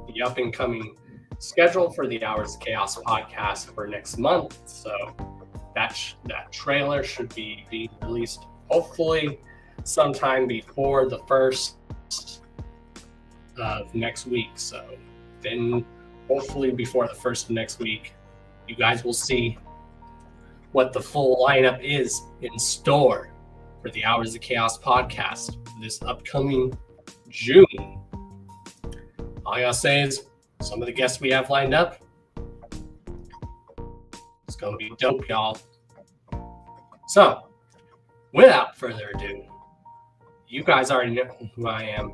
the up and coming schedule for the Hours of Chaos podcast for next month. So that trailer should be released hopefully sometime before the first of next week. So then hopefully before the first of next week, you guys will see what the full lineup is in store for the Hours of Chaos podcast this upcoming June. All I gotta say is some of the guests we have lined up, it's gonna be dope, y'all. So, without further ado, you guys already know who I am.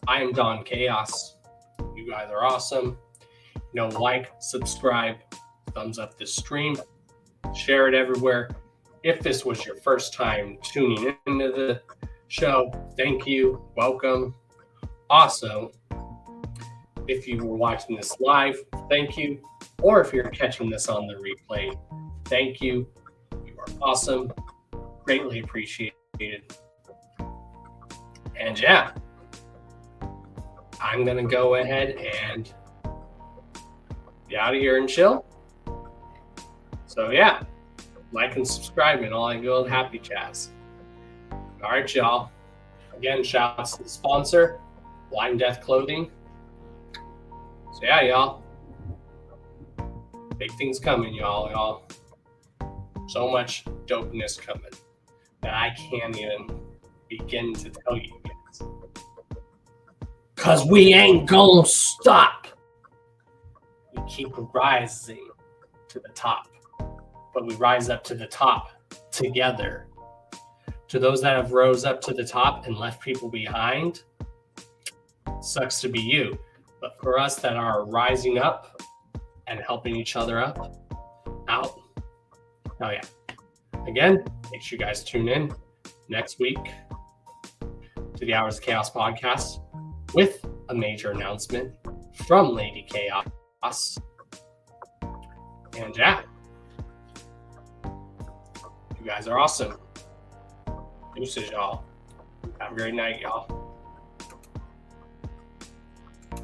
I am Don Chaos. You guys are awesome. Like, subscribe, thumbs up this stream, share it everywhere. If this was your first time tuning into the show, thank you. Welcome. Also, if you were watching this live, thank you. Or if you're catching this on the replay, thank you. You are awesome. Greatly appreciated. And yeah, I'm going to go ahead and be out of here and chill. So yeah. Like and subscribe and all that good happy jazz. All right, y'all. Again, shout out to the sponsor, Blind Death Clothing. So yeah, y'all. Big things coming, y'all. So much dopeness coming that I can't even begin to tell you guys. Cause we ain't gonna stop. We keep rising to the top. But we rise up to the top together. To those that have rose up to the top and left people behind, sucks to be you. But for us that are rising up and helping each other out, oh yeah. Again, make sure you guys tune in next week to the Hours of Chaos podcast with a major announcement from Lady Chaos. And yeah. You guys are awesome. Deuces, y'all. Have a great night, y'all.